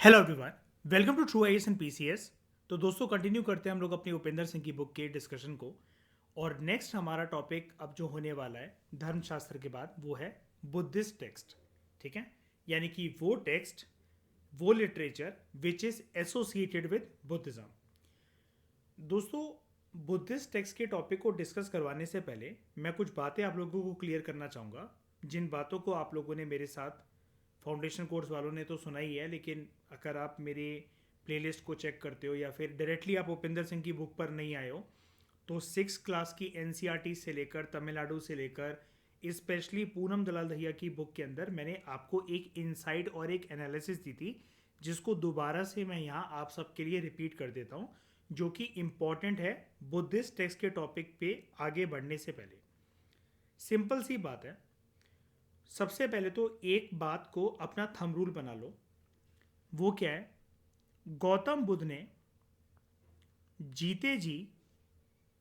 Hello everyone, welcome to True IAS and PCS. तो दोस्तों continue करते हैं हम लोग अपनी उपेंद्र सिंह की बुक के डिस्कशन को। और नेक्स्ट हमारा टॉपिक अब जो होने वाला है धर्मशास्त्र के बाद वो है बुद्धिस्ट टेक्स्ट। ठीक है, यानी कि वो टेक्स्ट, वो literature which is associated with Buddhism. दोस्तों, बुद्धिस्ट टेक्स्ट के टॉपिक को डिस्कस करवाने से पहले मैं कुछ बातें आप लोगों को क्लियर करना चाहूँगा, जिन बातों को आप लोगों ने मेरे साथ फाउंडेशन कोर्स वालों ने तो सुना ही है, लेकिन अगर आप मेरे प्लेलिस्ट को चेक करते हो या फिर डायरेक्टली आप उपेंद्र सिंह की बुक पर नहीं आए हो, तो 6 क्लास की एनसीईआरटी से लेकर तमिलनाडु से लेकर स्पेशली पूनम दलाल दहिया की बुक के अंदर मैंने आपको एक इनसाइट और एक एनालिसिस दी थी, जिसको दोबारा से मैं यहाँ आप सबके लिए रिपीट कर देता हूँ, जो कि इम्पॉर्टेंट है बुद्धिस्ट टेक्स्ट के टॉपिक पे आगे बढ़ने से पहले। सिंपल सी बात है, सबसे पहले तो एक बात को अपना थंब रूल बना लो। वो क्या है? गौतम बुद्ध ने जीते जी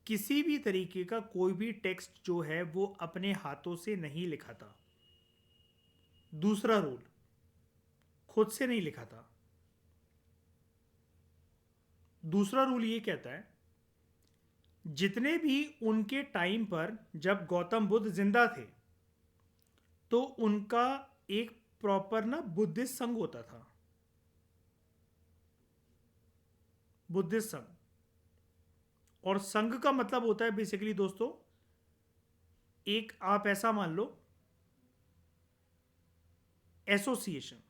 किसी भी तरीके का कोई भी टेक्स्ट जो है वो अपने हाथों से नहीं लिखा था। दूसरा रूल, खुद से नहीं लिखा था। दूसरा रूल ये कहता है, जितने भी उनके टाइम पर जब गौतम बुद्ध जिंदा थे तो उनका एक प्रॉपर ना बुद्धिस्ट संघ होता था। बुद्धिस्ट संघ, और संघ का मतलब होता है बेसिकली दोस्तों, एक आप ऐसा मान लो एसोसिएशन।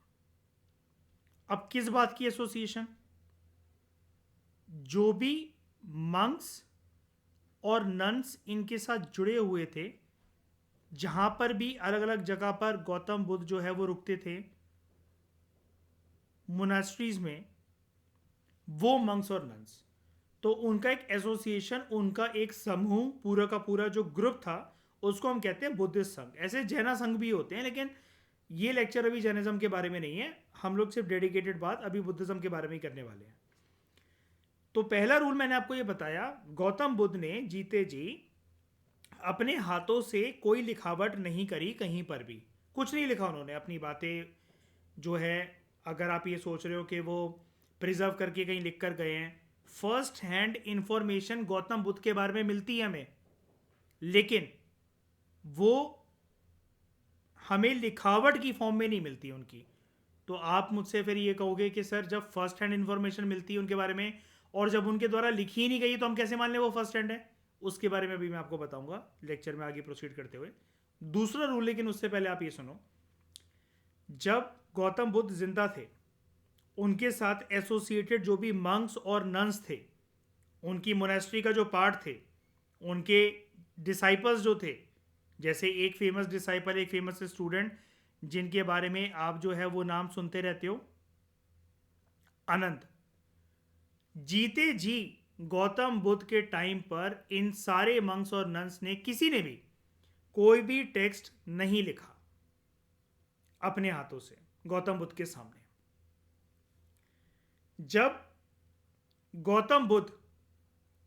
अब किस बात की एसोसिएशन? जो भी मंक्स और नन्स इनके साथ जुड़े हुए थे, जहां पर भी अलग अलग जगह पर गौतम बुद्ध जो है वो रुकते थे मोनास्ट्रीज में, वो मंक्स और नन्स, तो उनका एक एसोसिएशन, उनका एक समूह, पूरा का पूरा जो ग्रुप था, उसको हम कहते हैं बुद्धिस्ट संघ। ऐसे जैना संघ भी होते हैं, लेकिन ये लेक्चर अभी जैनिज्म के बारे में नहीं है। हम लोग सिर्फ डेडिकेटेड बात अभी बुद्धिज्म के बारे में ही करने वाले हैं। तो पहला रूल मैंने आपको ये बताया, गौतम बुद्ध ने जीते जी अपने हाथों से कोई लिखावट नहीं करी, कहीं पर भी कुछ नहीं लिखा उन्होंने। अपनी बातें जो है, अगर आप ये सोच रहे हो कि वो प्रिजर्व करके कहीं लिख कर गए हैं, first hand information Gautam Buddha के बारे में मिलती है हमें, लेकिन वो हमें लिखावट की फॉर्म में नहीं मिलती उनकी। तो आप मुझसे फिर ये कहोगे कि सर, जब फर्स्ट हैंड इंफॉर्मेशन मिलती है उनके बारे में और जब उनके द्वारा लिखी ही नहीं गई, तो हम कैसे मान लें वो फर्स्ट हैंड है? उसके बारे में भी मैं आपको बताऊंगा लेक्चर में आगे प्रोसीड करते हुए। दूसरा रूल, लेकिन उससे पहले आप ये सुनो, जब गौतम बुद्ध जिंदा थे, उनके साथ एसोसिएटेड जो भी मंक्स और नन्स थे, उनकी मोनेस्ट्री का जो पार्ट थे, उनके डिसाइपल्स जो थे, जैसे एक फेमस डिसाइपल, एक फेमस स्टूडेंट जिनके बारे में आप जो है वो नाम सुनते रहते हो, आनंद। जीते जी गौतम बुद्ध के टाइम पर इन सारे मंक्स और नन्स ने, किसी ने भी कोई भी टेक्स्ट नहीं लिखा अपने हाथों से गौतम बुद्ध के सामने। जब गौतम बुद्ध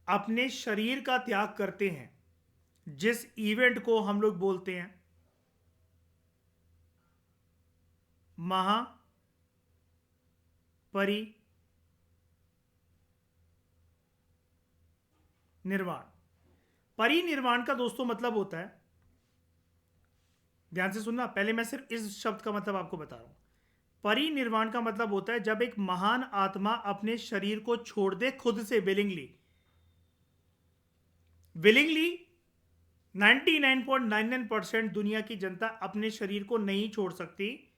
अपने शरीर का त्याग करते हैं, जिस इवेंट को हम लोग बोलते हैं निर्वाण। परिनिर्वाण का दोस्तों मतलब होता है, ध्यान से सुनना, पहले मैं सिर्फ इस शब्द का मतलब आपको बता रहा हूं। परिनिर्वाण का मतलब होता है जब एक महान आत्मा अपने शरीर को छोड़ दे खुद से, विलिंगली। विलिंगली 99.99% दुनिया की जनता अपने शरीर को नहीं छोड़ सकती,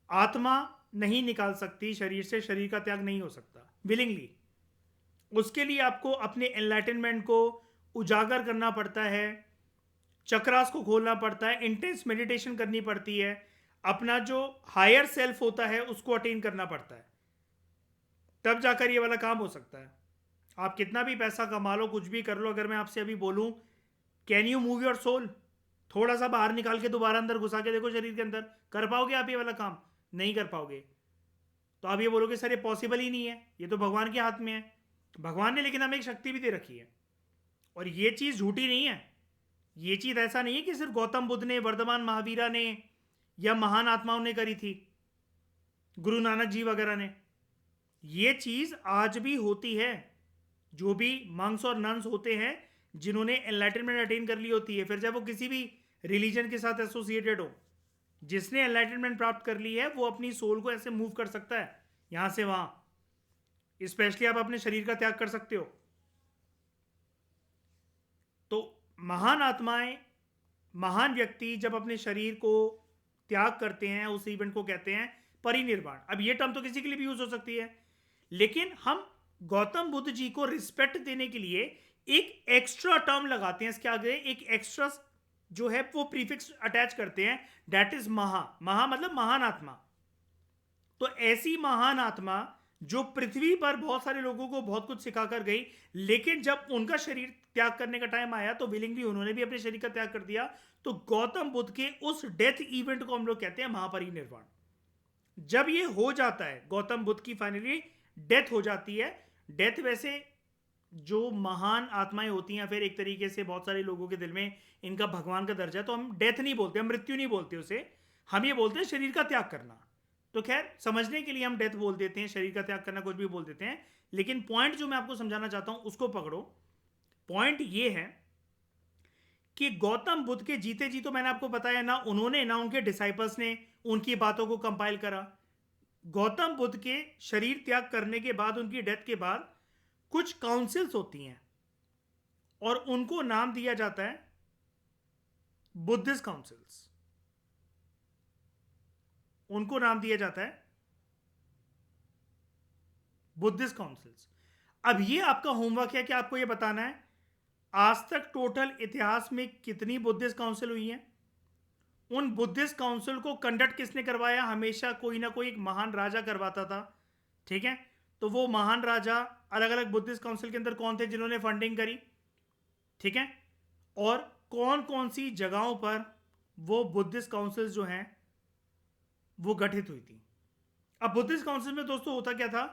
आत्मा नहीं निकाल सकती शरीर से, शरीर का त्याग नहीं हो सकता विलिंगली। उसके लिए आपको अपने एनलाइटनमेंट को उजागर करना पड़ता है, चक्रास को खोलना पड़ता है, इंटेंस मेडिटेशन करनी पड़ती है, अपना जो हायर सेल्फ होता है उसको अटेन करना पड़ता है, तब जाकर ये वाला काम हो सकता है। आप कितना भी पैसा कमा लो, कुछ भी कर लो, अगर मैं आपसे अभी बोलूं can you move your soul, थोड़ा सा बाहर निकाल के दोबारा अंदर घुसा के देखो शरीर के अंदर, कर पाओगे आप ये वाला काम? नहीं कर पाओगे। तो आप ये बोलोगे सर ये पॉसिबल ही नहीं है, ये तो भगवान के हाथ में है। भगवान ने लेकिन हमें एक शक्ति भी दे रखी है, और ये चीज़ झूठी नहीं है। ये चीज़ ऐसा नहीं है कि सिर्फ गौतम बुद्ध ने, वर्धमान महावीरा ने या महान आत्माओं ने करी थी, गुरु नानक जी वगैरह ने। ये चीज आज भी होती है। जो भी मंक्स और नन्स होते हैं जिन्होंने एनलाइटनमेंट अटेन कर ली होती है, फिर जब वो किसी भी रिलीजन के साथ एसोसिएटेड हो, जिसने एनलाइटनमेंट प्राप्त कर ली है वो अपनी सोल को ऐसे मूव कर सकता है यहां से वहां। स्पेशली आप अपने शरीर का त्याग कर सकते हो। तो महान आत्माएं, महान व्यक्ति जब अपने शरीर को त्याग करते हैं उस इवेंट को कहते हैं परिनिर्वाण। अब ये टर्म तो किसी के लिए भी यूज हो सकती है, लेकिन हम गौतम बुद्ध जी को रिस्पेक्ट देने के लिए एक एक्स्ट्रा टर्म लगाते हैं इसके आगे, एक एक्स्ट्रा जो है वो प्रीफिक्स अटैच करते हैं, दैट इज महा। महा मतलब महान आत्मा। तो ऐसी महान आत्मा जो पृथ्वी पर बहुत सारे लोगों को बहुत कुछ सिखाकर गई, लेकिन जब उनका शरीर त्याग करने का टाइम आया तो विलिंगली उन्होंने भी अपने शरीर का त्याग कर दिया। तो गौतम बुद्ध के उस डेथ इवेंट को हम लोग कहते हैं महापरिनिर्वाण। जब ये हो जाता है, गौतम बुद्ध की फाइनली डेथ हो जाती है। डेथ वैसे जो महान आत्माएं होती हैं, फिर एक तरीके से बहुत सारे लोगों के दिल में इनका भगवान का दर्जा, तो हम डेथ नहीं बोलते, हम मृत्यु नहीं बोलते उसे, हम ये बोलते हैं शरीर का त्याग करना। तो खैर समझने के लिए हम डेथ बोल देते हैं, शरीर का त्याग करना कुछ भी बोल देते हैं, लेकिन पॉइंट जो मैं आपको समझाना चाहता हूं उसको पकड़ो। पॉइंट ये है कि गौतम बुद्ध के जीते जी, तो मैंने आपको बताया ना उन्होंने ना उनके डिसाइपल्स ने उनकी बातों को कंपाइल करा। गौतम बुद्ध के शरीर त्याग करने के बाद, उनकी डेथ के बाद कुछ काउंसिल्स होती हैं और उनको नाम दिया जाता है बुद्धिस्ट काउंसिल्स। उनको नाम दिया जाता है बुद्धिस्ट काउंसिल्स। अब ये आपका होमवर्क है कि आपको ये बताना है आज तक टोटल इतिहास में कितनी बुद्धिस्ट काउंसिल हुई हैं। उन बुद्धिस्ट काउंसिल को कंडक्ट किसने करवाया? हमेशा कोई ना कोई एक महान राजा करवाता था, ठीक है। तो वो महान राजा अलग अलग बुद्धिस्ट काउंसिल के अंदर कौन थे जिन्होंने फंडिंग करी, ठीक है, और कौन कौन सी जगहों पर वो बुद्धिस्ट काउंसिल्स जो हैं वो गठित हुई थी। अब बुद्धिस्ट काउंसिल में दोस्तों होता क्या था,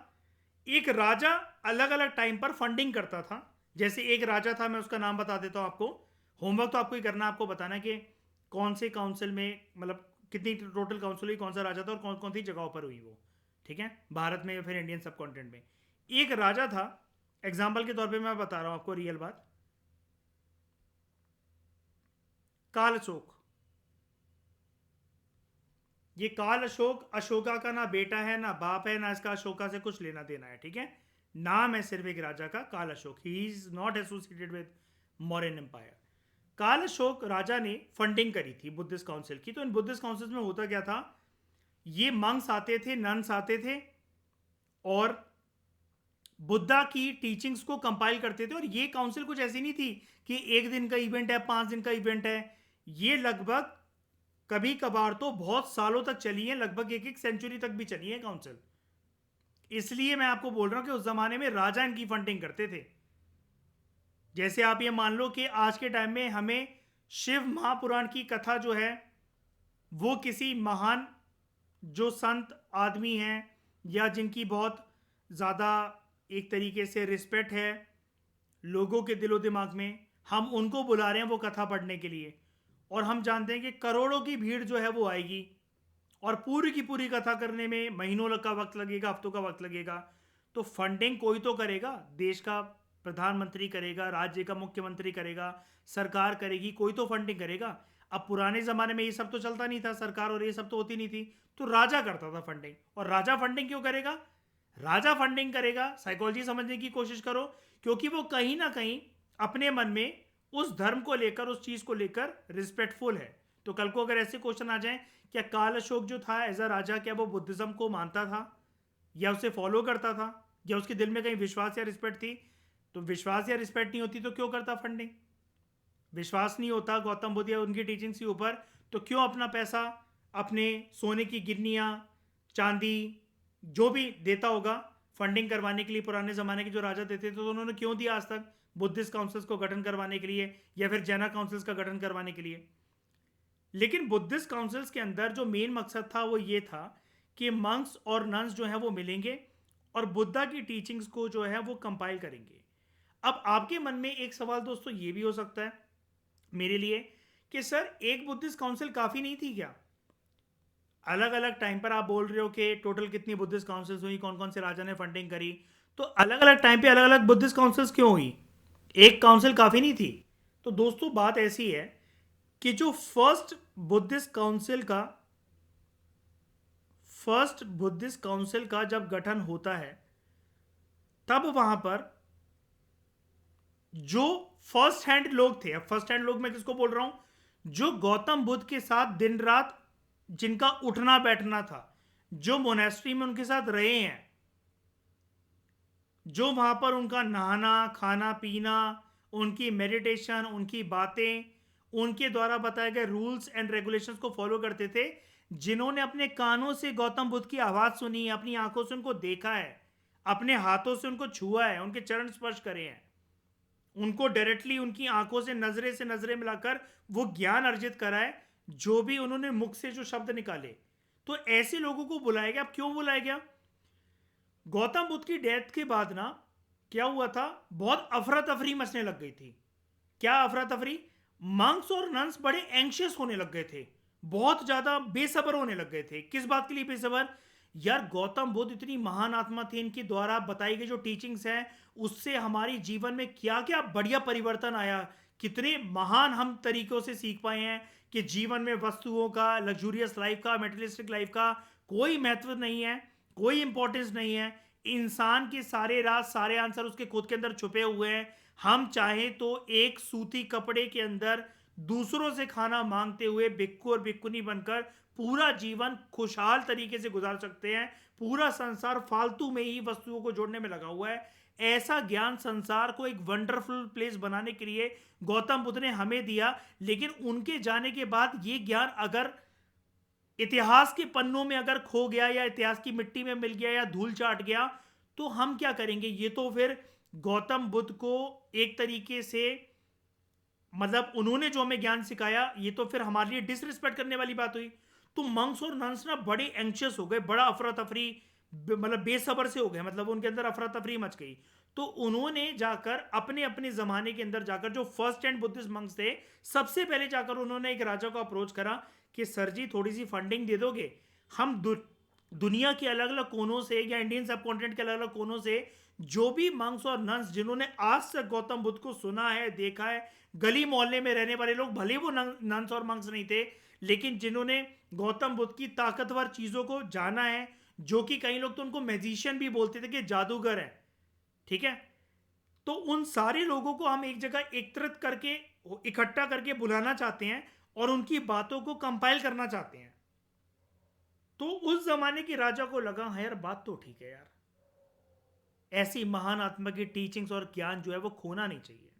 एक राजा अलग अलग टाइम पर फंडिंग करता था। जैसे एक राजा था, मैं उसका नाम बता देता हूं आपको, होमवर्क तो आपको ही करना, आपको बताना कि कौन से काउंसिल में, मतलब कितनी टोटल काउंसिल हुई, कौन सा राजा था और कौन कौन सी जगहों पर हुई वो, ठीक है, भारत में या फिर इंडियन सब कॉन्टिनेंट में। एक राजा था, एग्जाम्पल के तौर पे मैं बता रहा हूं आपको रियल बात, काल अशोक। ये काल अशोक, अशोका का ना बेटा है ना बाप है, ना इसका अशोका से कुछ लेना देना है, ठीक है। नाम है सिर्फ एक राजा का, Kalashoka. He is not associated with Mauryan empire. Kalashoka राजा ने फंडिंग करी थी बुद्धिस्ट काउंसिल की। तो इन बुद्धिस्ट काउंसिल में होता क्या था, ये मंक्स आते थे, नन्स आते थे और बुद्धा की टीचिंग्स को कंपाइल करते थे। और ये काउंसिल कुछ ऐसी नहीं थी कि एक दिन का इवेंट है, 5 दिन का इवेंट है। ये लगभग कभी कभार तो बहुत सालों तक चली है, लगभग एक सेंचुरी तक भी चली है काउंसिल। इसलिए मैं आपको बोल रहा हूं कि उस जमाने में राजा इनकी फंडिंग करते थे। जैसे आप ये मान लो कि आज के टाइम में हमें शिव महापुराण की कथा जो है वो किसी महान जो संत आदमी हैं या जिनकी बहुत ज़्यादा एक तरीके से रिस्पेक्ट है लोगों के दिलो दिमाग में, हम उनको बुला रहे हैं वो कथा पढ़ने के लिए, और हम जानते हैं कि करोड़ों की भीड़ जो है वो आएगी और पूरी की पूरी कथा करने में महीनों का वक्त लगेगा, हफ्तों का वक्त लगेगा। तो फंडिंग कोई तो करेगा, देश का प्रधानमंत्री करेगा, राज्य का मुख्यमंत्री करेगा, सरकार करेगी, कोई तो फंडिंग करेगा। अब पुराने ज़माने में ये सब तो चलता नहीं था, सरकार और ये सब तो होती नहीं थी, तो राजा करता था फंडिंग। और राजा फंडिंग क्यों करेगा? राजा फंडिंग करेगा, साइकोलॉजी समझने की कोशिश करो, क्योंकि वो कहीं ना कहीं अपने मन में उस धर्म को लेकर, उस चीज़ को लेकर रिस्पेक्टफुल है। तो कल को अगर ऐसे क्वेश्चन आ जाए, क्या काल अशोक जो था एज अ राजा, क्या वो बुद्धिज्म को मानता था या उसे फॉलो करता था, या उसके दिल में कहीं विश्वास या रिस्पेक्ट थी? तो विश्वास या रिस्पेक्ट नहीं होती तो क्यों करता फंडिंग? विश्वास नहीं होता गौतम बुद्ध या उनकी टीचिंग्स के ऊपर, तो क्यों अपना पैसा, अपने सोने की गिरनियाँ, चांदी, जो भी देता होगा फंडिंग करवाने के लिए, पुराने ज़माने के जो राजा देते थे, तो उन्होंने क्यों दिया आज तक? बुद्धिस्ट काउंसिल्स को गठन करवाने के लिए या फिर जैना काउंसिल्स का गठन करवाने के लिए। लेकिन बुद्धिस्ट काउंसिल्स के अंदर जो मेन मकसद था वो ये था कि मंक्स और नन्स जो हैं वो मिलेंगे और बुद्धा की टीचिंग्स को जो है वो कंपाइल करेंगे। अब आपके मन में एक सवाल दोस्तों ये भी हो सकता है मेरे लिए कि सर एक बुद्धिस्ट काउंसिल काफ़ी नहीं थी क्या? अलग अलग टाइम पर आप बोल रहे हो कि टोटल कितनी बुद्धिस्ट काउंसिल्स हुई, कौन कौन से राजा ने फंडिंग करी, तो अलग अलग टाइम पे अलग अलग बुद्धिस्ट काउंसिल्स क्यों हुई? एक काउंसिल काफ़ी नहीं थी। तो दोस्तों बात ऐसी है कि जो फर्स्ट बुद्धिस्ट काउंसिल का जब गठन होता है, तब वहां पर जो फर्स्ट हैंड लोग थे, अब फर्स्ट हैंड लोग मैं किसको बोल रहा हूं, जो गौतम बुद्ध के साथ दिन रात जिनका उठना बैठना था, जो मोनेस्ट्री में उनके साथ रहे हैं, जो वहां पर उनका नहाना खाना पीना, उनकी मेडिटेशन, उनकी बातें, उनके द्वारा बताए गए रूल्स एंड रेगुलेशंस को फॉलो करते थे, जिन्होंने अपने कानों से गौतम बुद्ध की आवाज सुनी, अपनी आंखों से उनको देखा है, अपने हाथों से उनको छुआ है, उनके चरण स्पर्श करे हैं, उनको डायरेक्टली उनकी आंखों से नजरें मिलाकर वो ज्ञान अर्जित करा है, जो भी उन्होंने मुख से जो शब्द निकाले। तो ऐसे लोगों को बुलाया गया। अब क्यों बुलाया गया? गौतम बुद्ध की डेथ के बाद ना क्या हुआ था, बहुत अफरा तफरी मचने लग गई थी। क्या अफरा तफरी? मंक्स और नन्स बड़े एंशियस होने लग गए थे, बहुत ज्यादा बेसब्र होने लग गए थे। किस बात के लिए बेसब्र? यार गौतम बुद्ध इतनी महान आत्मा थी, इनके द्वारा बताई गई जो टीचिंग्स हैं उससे हमारी जीवन में क्या क्या बढ़िया परिवर्तन आया, कितने महान हम तरीकों से सीख पाए हैं कि जीवन में वस्तुओं का, लग्जूरियस लाइफ का, मेटेरियलिस्टिक लाइफ का कोई महत्व नहीं है, कोई इंपॉर्टेंस नहीं है। इंसान के सारे राज, सारे आंसर उसके खुद के अंदर छुपे हुए हैं। हम चाहें तो एक सूती कपड़े के अंदर दूसरों से खाना मांगते हुए भिक्खु और भिक्खुनी बनकर पूरा जीवन खुशहाल तरीके से गुजार सकते हैं। पूरा संसार फालतू में ही वस्तुओं को जोड़ने में लगा हुआ है। ऐसा ज्ञान संसार को एक वंडरफुल प्लेस बनाने के लिए गौतम बुद्ध ने हमें दिया। लेकिन उनके जाने के बाद ये ज्ञान अगर इतिहास के पन्नों में अगर खो गया या इतिहास की मिट्टी में मिल गया या धूल चाट गया, तो हम क्या करेंगे? ये तो फिर गौतम बुद्ध को एक तरीके से, मतलब उन्होंने जो हमें ज्ञान सिखाया, ये तो फिर हमारे लिए डिसरिस्पेक्ट करने वाली बात हुई। तो मंक्स और नन्स ना बड़े एंशियस हो गए, बड़ा अफरा तफरी, मतलब बेसब्र से हो गए, मतलब उनके अंदर अफरा तफरी मच गई। तो उन्होंने जाकर अपने अपने जमाने के अंदर जाकर, जो फर्स्ट एंड बुद्धिस्ट मंक्स थे, सबसे पहले जाकर उन्होंने एक राजा को अप्रोच करा कि सर जी थोड़ी सी फंडिंग दे दोगे, हम दुनिया के अलग अलग कोनों से या इंडियन सब कॉन्टिनेंट के अलग अलग कोनों से जो भी मंक्स और नन्स जिन्होंने आज तक गौतम बुद्ध को सुना है, देखा है, गली मोहल्ले में रहने वाले लोग, भले वो नन्स और मंक्स नहीं थे, लेकिन जिन्होंने गौतम बुद्ध की ताकतवर चीजों को जाना है, जो कि कई लोग तो उनको मैजिशियन भी बोलते थे कि जादूगर है, ठीक है, तो उन सारे लोगों को हम एक जगह एकत्रित करके, इकट्ठा करके बुलाना चाहते हैं और उनकी बातों को कंपाइल करना चाहते हैं। तो उस जमाने के राजा को लगा हाँ यार बात तो ठीक है यार, ऐसी महान आत्मा की टीचिंग्स और ज्ञान जो है वो खोना नहीं चाहिए।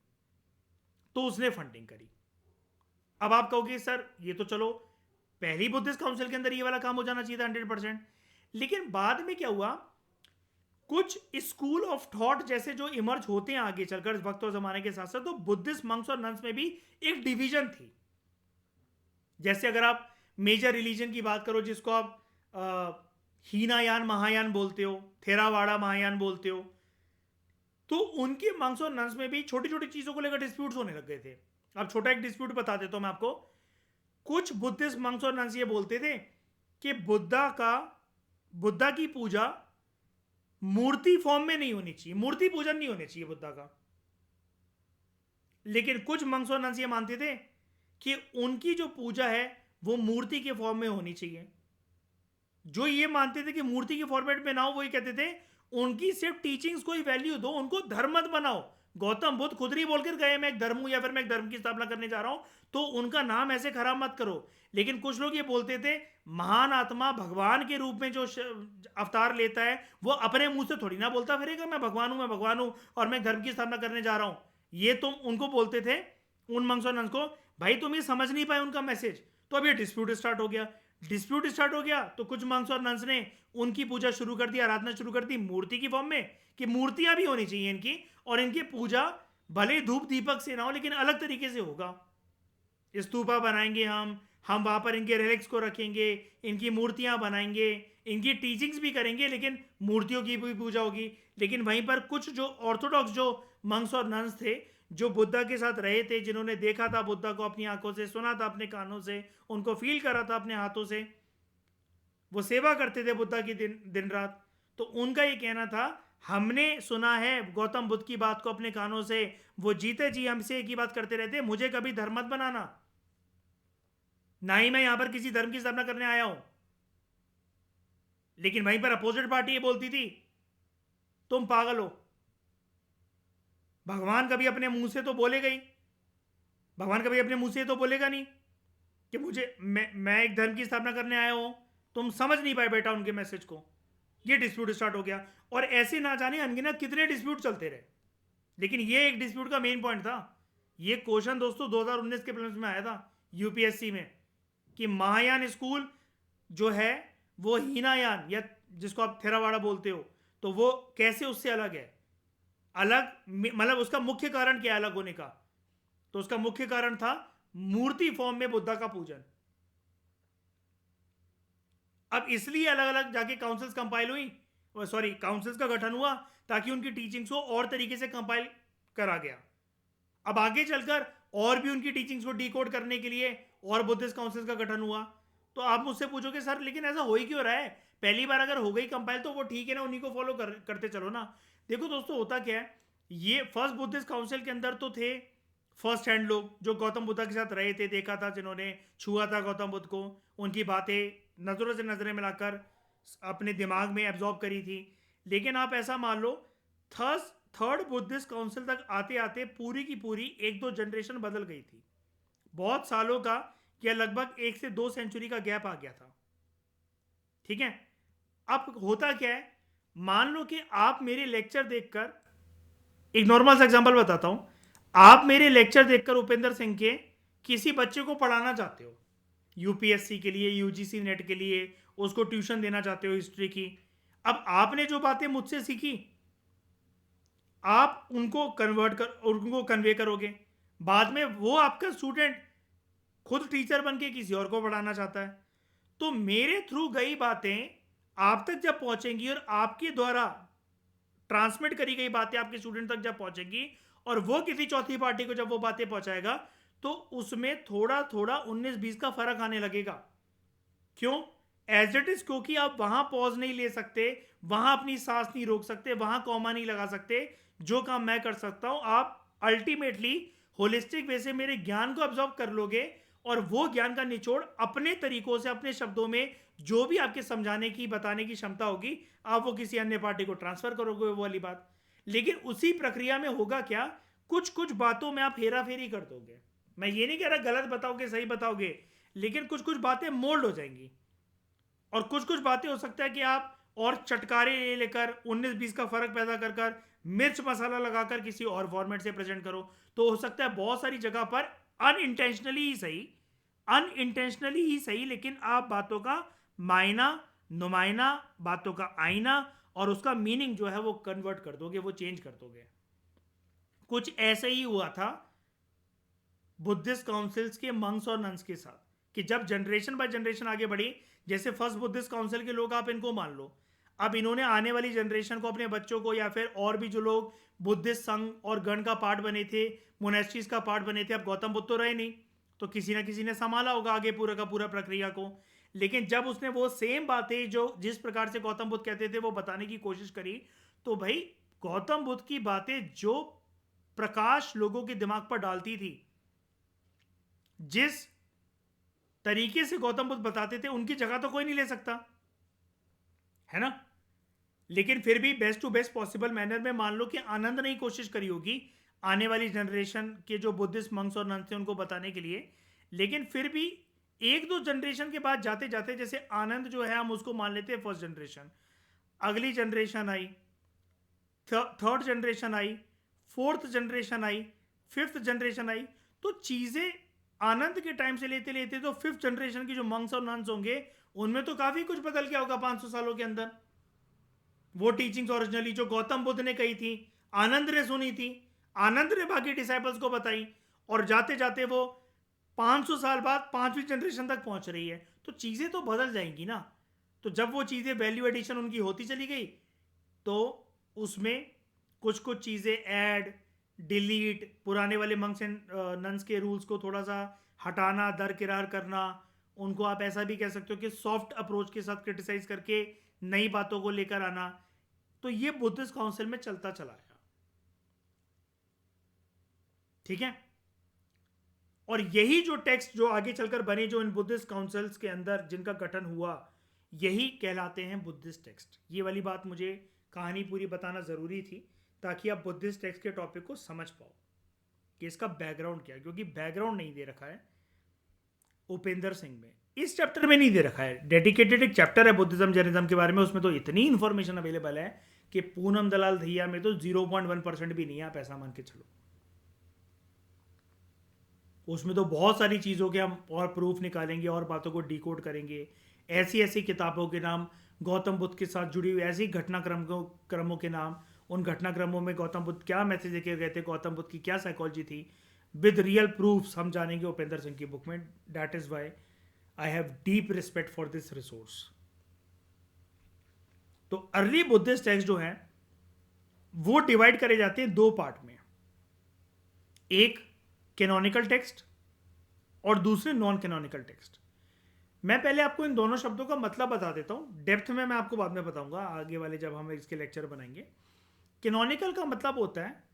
तो उसने फंडिंग करी। अब आप कहोगे सर ये तो चलो पहली बुद्धिस्ट काउंसिल के अंदर ये वाला काम हो जाना चाहिए था 100%, लेकिन बाद में क्या हुआ, कुछ स्कूल ऑफ थॉट जैसे जो इमर्ज होते हैं आगे चलकर वक्त और जमाने के साथ साथ, तो बुद्धिस्ट मंक्स और नन्स में भी एक डिवीजन थी। जैसे अगर आप मेजर रिलीजन की बात करो, जिसको आप हीनायान महायान बोलते हो, थेरावाड़ा महायान बोलते हो, तो उनके मंक्स और नन्स में भी छोटी छोटी चीजों को लेकर डिस्प्यूट्स होने लग गए थे। अब छोटा एक डिस्प्यूट बता देता हूं मैं आपको। कुछ बुद्धिस्ट मंक्स और नन्स ये बोलते थे कि बुद्धा की पूजा मूर्ति फॉर्म में नहीं होनी चाहिए, मूर्ति पूजन नहीं होनी चाहिए बुद्धा का। लेकिन कुछ मंक्स और नन्स ये मानते थे कि उनकी जो पूजा है वो मूर्ति के फॉर्म में होनी चाहिए। जो ये मानते थे कि मूर्ति के फॉर्मेट में ना हो, वो ये कहते थे उनकी सिर्फ टीचिंग्स को ही वैल्यू दो, उनको धर्म मत बनाओ। गौतम बुद्ध खुद ही बोलकर गए मैं एक धर्म हूं या फिर मैं एक धर्म की स्थापना करने जा रहा हूं, तो उनका नाम ऐसे खराब मत करो। लेकिन कुछ लोग ये बोलते थे महान आत्मा भगवान के रूप में जो अवतार लेता है वो अपने मुंह से थोड़ी ना बोलता फिरेगा मैं भगवान हूं और मैं धर्म की स्थापना करने जा रहा हूं। ये तुम उनको बोलते थे, उन मंक्स और नन्स को। भाई तुम ये समझ नहीं पाए उनका मैसेज, तो अब ये डिस्प्यूट स्टार्ट हो गया। तो कुछ मंक्स और नन्स ने उनकी पूजा शुरू कर दी, आराधना शुरू कर दी मूर्ति की फॉर्म में, कि मूर्तियां भी होनी चाहिए इनकी, और इनकी पूजा भले धूप दीपक से ना हो लेकिन अलग तरीके से होगा। स्तूपा बनाएंगे हम वहां पर इनके रिलिक्स को रखेंगे, इनकी मूर्तियां बनाएंगे, इनकी टीचिंग्स भी करेंगे, लेकिन मूर्तियों की भी पूजा होगी। लेकिन वहीं पर कुछ जो ऑर्थोडॉक्स जो मंक्स और नन्स थे, जो बुद्धा के साथ रहे थे, जिन्होंने देखा था बुद्धा को अपनी आंखों से, सुना था अपने कानों से, उनको फील करा था अपने हाथों से, वो सेवा करते थे बुद्धा की दिन दिन रात। तो उनका ये कहना था, हमने सुना है गौतम बुद्ध की बात को अपने कानों से, वो जीते जी हमसे एक ही बात करते रहते, मुझे कभी धर्म मत बनाना, ना ही मैं यहां पर किसी धर्म की स्थापना करने आया हूं। लेकिन वहीं पर अपोजिट पार्टी ये बोलती थी, तुम पागल हो, भगवान कभी अपने मुंह से तो बोलेगा ही, भगवान कभी अपने मुंह से तो बोलेगा नहीं कि मैं एक धर्म की स्थापना करने आया हूं। तुम समझ नहीं पाए बेटा उनके मैसेज को। ये डिस्प्यूट स्टार्ट हो गया, और ऐसे ना जाने अनगिनत कितने डिस्प्यूट चलते रहे। लेकिन ये एक डिस्प्यूट का मेन पॉइंट था। ये क्वेश्चन दोस्तों 2019 के प्रीलिम्स में आया था यूपीएससी में, कि महायान स्कूल जो है वो हीनायान, या जिसको आप थेरावाड़ा बोलते हो, तो वो कैसे उससे अलग है। अलग मतलब उसका मुख्य कारण क्या है अलग होने का? तो उसका मुख्य कारण था मूर्ति फॉर्म में बुद्धा का पूजन। अब इसलिए अलग अलग जाके काउंसिल्स कंपाइल हुई, सॉरी काउंसिल्स का गठन हुआ, ताकि उनकी टीचिंग्स को और तरीके से कंपाइल करा गया। अब आगे चलकर और भी उनकी टीचिंग्स को डिकोड करने के लिए और बुद्धिस्ट काउंसिल्स का गठन हुआ। तो आप मुझसे पूछोगे सर लेकिन ऐसा हो ही क्यों रहा है? पहली बार अगर हो गई कंपाइल तो वो ठीक है ना, उन्हीं को फॉलो करते चलो ना। देखो दोस्तों होता क्या है, ये फर्स्ट बुद्धिस्ट काउंसिल के अंदर तो थे फर्स्ट हैंड लोग जो गौतम बुद्ध के साथ रहे थे, देखा था, जिन्होंने छुआ था गौतम बुद्ध को, उनकी बातें नजरों से नजरें मिलाकर अपने दिमाग में एब्जॉर्ब करी थी। लेकिन आप ऐसा मान लो थर्ड बुद्धिस्ट काउंसिल तक आते आते पूरी की पूरी एक दो जनरेशन बदल गई थी। बहुत सालों का या लगभग 1 से 2 सेंचुरी का गैप आ गया था। ठीक है, अब होता क्या है, मान लो कि आप मेरे लेक्चर देखकर, एक नॉर्मल सा एग्जांपल बताता हूं, आप मेरे लेक्चर देखकर उपेंद्र सिंह के किसी बच्चे को पढ़ाना चाहते हो यूपीएससी के लिए, यूजीसी नेट के लिए, उसको ट्यूशन देना चाहते हो हिस्ट्री की। अब आपने जो बातें मुझसे सीखी आप उनको उनको कन्वे करोगे, बाद में वो आपका स्टूडेंट खुद टीचर बन के किसी और को पढ़ाना चाहता है। तो मेरे थ्रू गई बातें आप तक जब पहुंचेंगी और आपके द्वारा ट्रांसमिट करी गई बातें आपके स्टूडेंट तक जब पहुंचेगी, और वो किसी चौथी पार्टी को जब वो बातें पहुंचाएगा, तो उसमें थोड़ा थोड़ा 19-20 का फर्क आने लगेगा। क्यों? एज इट इज, क्योंकि आप वहां पॉज नहीं ले सकते, वहां अपनी सांस नहीं रोक सकते, वहां कॉमा नहीं लगा सकते। जो काम मैं कर सकता हूं आप अल्टीमेटली होलिस्टिक वे से मेरे ज्ञान को ऑब्जॉर्व कर लोगे, और वो ज्ञान का निचोड़ अपने तरीकों से, अपने शब्दों में जो भी आपके समझाने की बताने की क्षमता होगी, आप वो किसी अन्य पार्टी को ट्रांसफर करोगे, वो वाली बात। लेकिन उसी प्रक्रिया में होगा क्या, कुछ कुछ बातों में आप हेरा फेरी कर दोगे। मैं ये नहीं कह रहा गलत बताओगे सही बताओगे, लेकिन कुछ कुछ बातें मोल्ड हो जाएंगी, और कुछ कुछ बातें हो सकता है कि आप और चटकारे ले लेकर 19-20 का फर्क पैदा कर कर मिर्च मसाला लगाकर किसी और फॉर्मेट से प्रेजेंट करो। तो हो सकता है बहुत सारी जगह पर अनइंटेंशनली ही सही, लेकिन आप बातों का मायना, नुमायना, बातों का आईना और उसका मीनिंग जो है वो कन्वर्ट कर दोगे, वो चेंज कर दोगे। कुछ ऐसे ही हुआ था बुद्धिस्ट काउंसिल्स के मंक्स और नन्स के साथ, कि जब जनरेशन बाय जनरेशन आगे बढ़ी, जैसे फर्स्ट बुद्धिस्ट काउंसिल के लोग आप इनको मान लो, अब इन्होंने आने वाली जनरेशन को, अपने बच्चों को, या फिर और भी जो लोग बुद्धिस्ट संघ और गण का पार्ट बने थे, मोनेस्ट्रीज का पार्ट बने थे, अब गौतम बुद्ध तो रहे नहीं, तो किसी ना किसी ने संभाला होगा आगे पूरा का पूरा प्रक्रिया को। लेकिन जब उसने वो सेम बातें जो जिस प्रकार से गौतम बुद्ध कहते थे वो बताने की कोशिश करी, तो भाई गौतम बुद्ध की बातें जो प्रकाश लोगों के दिमाग पर डालती थी, जिस तरीके से गौतम बुद्ध बताते थे, उनकी जगह तो कोई नहीं ले सकता, है ना। लेकिन फिर भी best to best possible manner में मान लो कि आनंद ने ही कोशिश करी होगी आने वाली जनरेशन के जो बुद्धिस्ट मंक्स और नन्स थे उनको बताने के लिए। लेकिन फिर भी एक दो जनरेशन के बाद जाते जाते, जैसे आनंद जो है हम उसको मान लेते हैं फर्स्ट जनरेशन, अगली जनरेशन आई, थर्ड जनरेशन आई, फोर्थ जनरेशन आई, फिफ्थ जनरेशन आई, तो चीजें आनंद के टाइम से लेते लेते तो फिफ्थ जनरेशन की जो मंक्स और नन्स होंगे उनमें तो काफी कुछ बदल गया होगा 500 सालों के अंदर। वो टीचिंग्स ओरिजिनली जो गौतम बुद्ध ने कही थी, आनंद ने सुनी थी, आनंद ने बाकी डिसाइपल्स को बताई, और जाते जाते वो 500 साल बाद 5वीं जनरेशन तक पहुंच रही है। तो चीजें तो बदल जाएंगी ना। तो जब वो चीजें वैल्यू एडिशन उनकी होती चली गई, तो उसमें कुछ कुछ चीजें ऐड, डिलीट, पुराने वाले मंक्स एंड नन्स के रूल्स को थोड़ा सा हटाना, दरकिरार करना, उनको आप ऐसा भी कह सकते हो कि सॉफ्ट अप्रोच के साथ क्रिटिसाइज करके नई बातों को लेकर आना। तो ये बुद्धिस्ट काउंसिल में चलता चला आया, ठीक है। और यही जो टेक्स्ट जो आगे चलकर बने, जो इन बुद्धिस्ट काउंसिल्स के अंदर जिनका गठन हुआ, यही कहलाते हैं बुद्धिस्ट टेक्स्ट। ये वाली बात मुझे कहानी पूरी बताना ज़रूरी थी ताकि आप बुद्धिस्ट टेक्स्ट के टॉपिक को समझ पाओ कि इसका बैकग्राउंड क्या है, क्योंकि बैकग्राउंड नहीं दे रखा है उपेंद्र सिंह में, इस चैप्टर में नहीं दे रखा है। डेडिकेटेड एक चैप्टर है बुद्धिज्म जैनिज्म के बारे में, उसमें तो इतनी इंफॉर्मेशन अवेलेबल है कि पूनम दलाल दहिया में तो 0.1% भी नहीं है, आप ऐसा मान के चलो। उसमें तो बहुत सारी चीज़ों के हम और प्रूफ निकालेंगे और बातों को डिकोड करेंगे। ऐसी ऐसी किताबों के नाम, गौतम बुद्ध के साथ जुड़ी हुई ऐसी क्रमों के नाम, उन घटनाक्रमों में गौतम बुद्ध क्या मैसेज देके गए थे, गौतम बुद्ध की क्या साइकोलॉजी थी, विद रियल प्रूफ्स हम जानेंगे उपेंद्र सिंह की बुक में। That is why I have deep respect for this resource. तो अर्ली बुद्धिस्ट टेक्स्ट जो है वो डिवाइड करे जाते हैं दो पार्ट में, एक कैनोनिकल टेक्स्ट और दूसरे नॉन कैनोनिकल टेक्स्ट। मैं पहले आपको इन दोनों शब्दों का मतलब बता देता हूं, डेप्थ में मैं आपको बाद में बताऊंगा आगे वाले जब हम इसके लेक्चर बनाएंगे। कैनोनिकल का मतलब होता है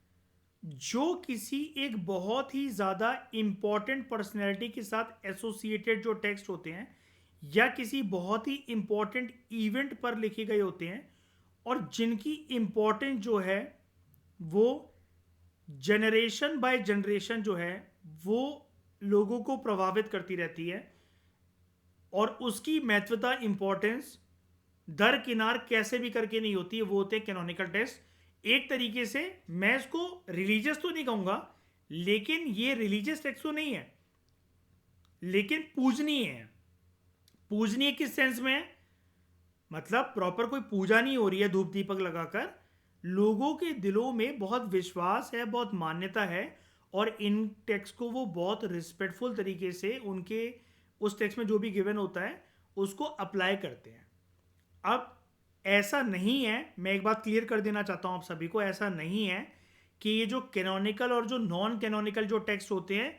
जो किसी एक बहुत ही ज़्यादा इंपॉर्टेंट पर्सनैलिटी के साथ एसोसिएटेड जो टेक्स्ट होते हैं, या किसी बहुत ही इंपॉर्टेंट इवेंट पर लिखे गए होते हैं, और जिनकी इंपॉर्टेंस जो है वो जनरेशन बाय जनरेशन जो है वो लोगों को प्रभावित करती रहती है, और उसकी महत्वता इंपॉर्टेंस दरकिनार कैसे भी करके नहीं होती है। वो होते हैं कैनोनिकल टेक्स्ट। एक तरीके से मैं इसको रिलीजियस तो नहीं कहूंगा, लेकिन ये रिलीजियस टेक्स्ट तो नहीं है, लेकिन पूजनीय है। पूजनीय किस सेंस में है, मतलब प्रॉपर कोई पूजा नहीं हो रही है धूप दीपक लगाकर, लोगों के दिलों में बहुत विश्वास है, बहुत मान्यता है, और इन टेक्स्ट को वो बहुत रिस्पेक्टफुल तरीके से उनके उस टेक्स्ट में जो भी गिवन होता है उसको अप्लाई करते हैं। अब ऐसा नहीं है, मैं एक बात क्लियर कर देना चाहता हूं आप सभी को, ऐसा नहीं है कि ये जो कैनोनिकल और जो नॉन कैनोनिकल जो टेक्स्ट होते हैं,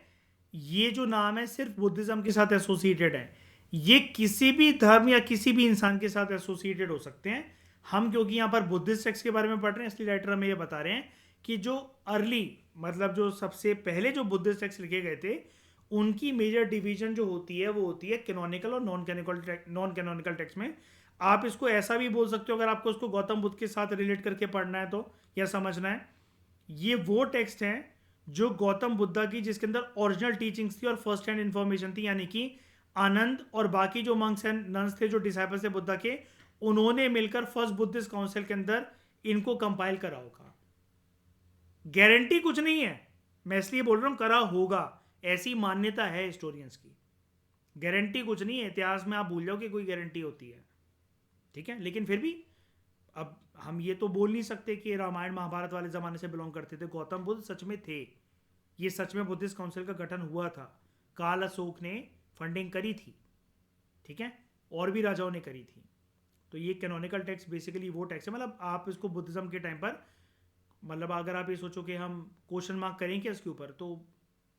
ये जो नाम है सिर्फ बुद्धिज्म के साथ एसोसिएटेड है। ये किसी भी धर्म या किसी भी इंसान के साथ एसोसिएटेड हो सकते हैं। हम क्योंकि यहाँ पर बुद्धिस्ट टेक्स्ट के बारे में पढ़ रहे हैं, इसलिए राइटर हमें ये बता रहे हैं कि जो अर्ली, मतलब जो सबसे पहले जो बुद्धिस्ट टेक्स्ट लिखे गए थे, उनकी मेजर डिवीजन जो होती है वो होती है कैनोनिकल और नॉन कैनोनिकल टेक्स्ट में। आप इसको ऐसा भी बोल सकते हो, अगर आपको उसको गौतम बुद्ध के साथ रिलेट करके पढ़ना है तो, या समझना है, ये वो टेक्स्ट हैं जो गौतम बुद्धा की, जिसके अंदर ओरिजिनल टीचिंग्स थी और फर्स्ट हैंड इंफॉर्मेशन थी, यानी कि आनंद और बाकी जो मंक्स एंड नन्स थे जो डिसाइपल्स थे बुद्धा के, उन्होंने मिलकर फर्स्ट बुद्धिस्ट काउंसिल के अंदर इनको कंपाइल करा होगा। गारंटी कुछ नहीं है, मैं इसलिए बोल रहा हूं करा होगा, ऐसी मान्यता है हिस्टोरियंस की। गारंटी कुछ नहीं है, इतिहास में आप भूल जाओ कि कोई गारंटी होती है, ठीक है। लेकिन फिर भी अब हम ये तो बोल नहीं सकते कि रामायण महाभारत वाले ज़माने से बिलोंग करते थे। गौतम बुद्ध सच में थे, ये सच में बुद्धिस्ट काउंसिल का गठन हुआ था, काल अशोक ने फंडिंग करी थी, ठीक है, और भी राजाओं ने करी थी। तो ये कैनोनिकल टेक्स्ट बेसिकली वो टेक्स्ट है, मतलब आप इसको बुद्धिज्म के टाइम पर, मतलब अगर आप ये सोचो कि हम क्वेश्चन मार्क करें क्या इसके ऊपर, तो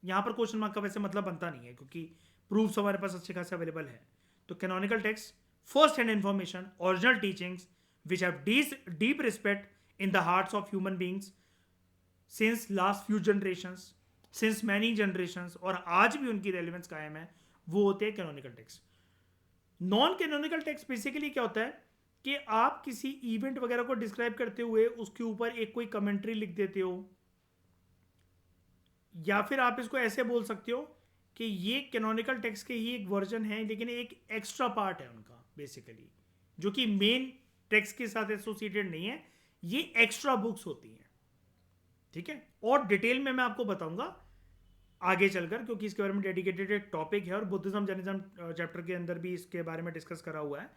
यहाँ पर क्वेश्चन मार्क का वैसे मतलब बनता नहीं है, क्योंकि प्रूफ्स हमारे पास अच्छे खासे अवेलेबल है। तो canonical text, first hand information, original teachings which have deep respect in the hearts of human beings since last few generations, since many generations, और आज भी उनकी रेलिवेंस कायम है, वो होते हैं canonical text. Non canonical text basically क्या होता है कि आप किसी इवेंट वगैरह को डिस्क्राइब करते हुए उसके ऊपर एक कोई कमेंट्री लिख देते हो, या फिर आप इसको ऐसे बोल सकते हो कि ये कैनोनिकल टेक्स्ट के ही एक वर्जन है, लेकिन एक एक्स्ट्रा पार्ट है उनका बेसिकली, जो कि मेन टेक्स्ट के साथ एसोसिएटेड नहीं है, ये एक्स्ट्रा बुक्स होती हैं, ठीक है। और डिटेल में मैं आपको बताऊंगा आगे चलकर, क्योंकि इसके बारे में डेडिकेटेड एक टॉपिक है, और बुद्धिज्म जैनिज्म चैप्टर के अंदर भी इसके बारे में डिस्कस करा हुआ है।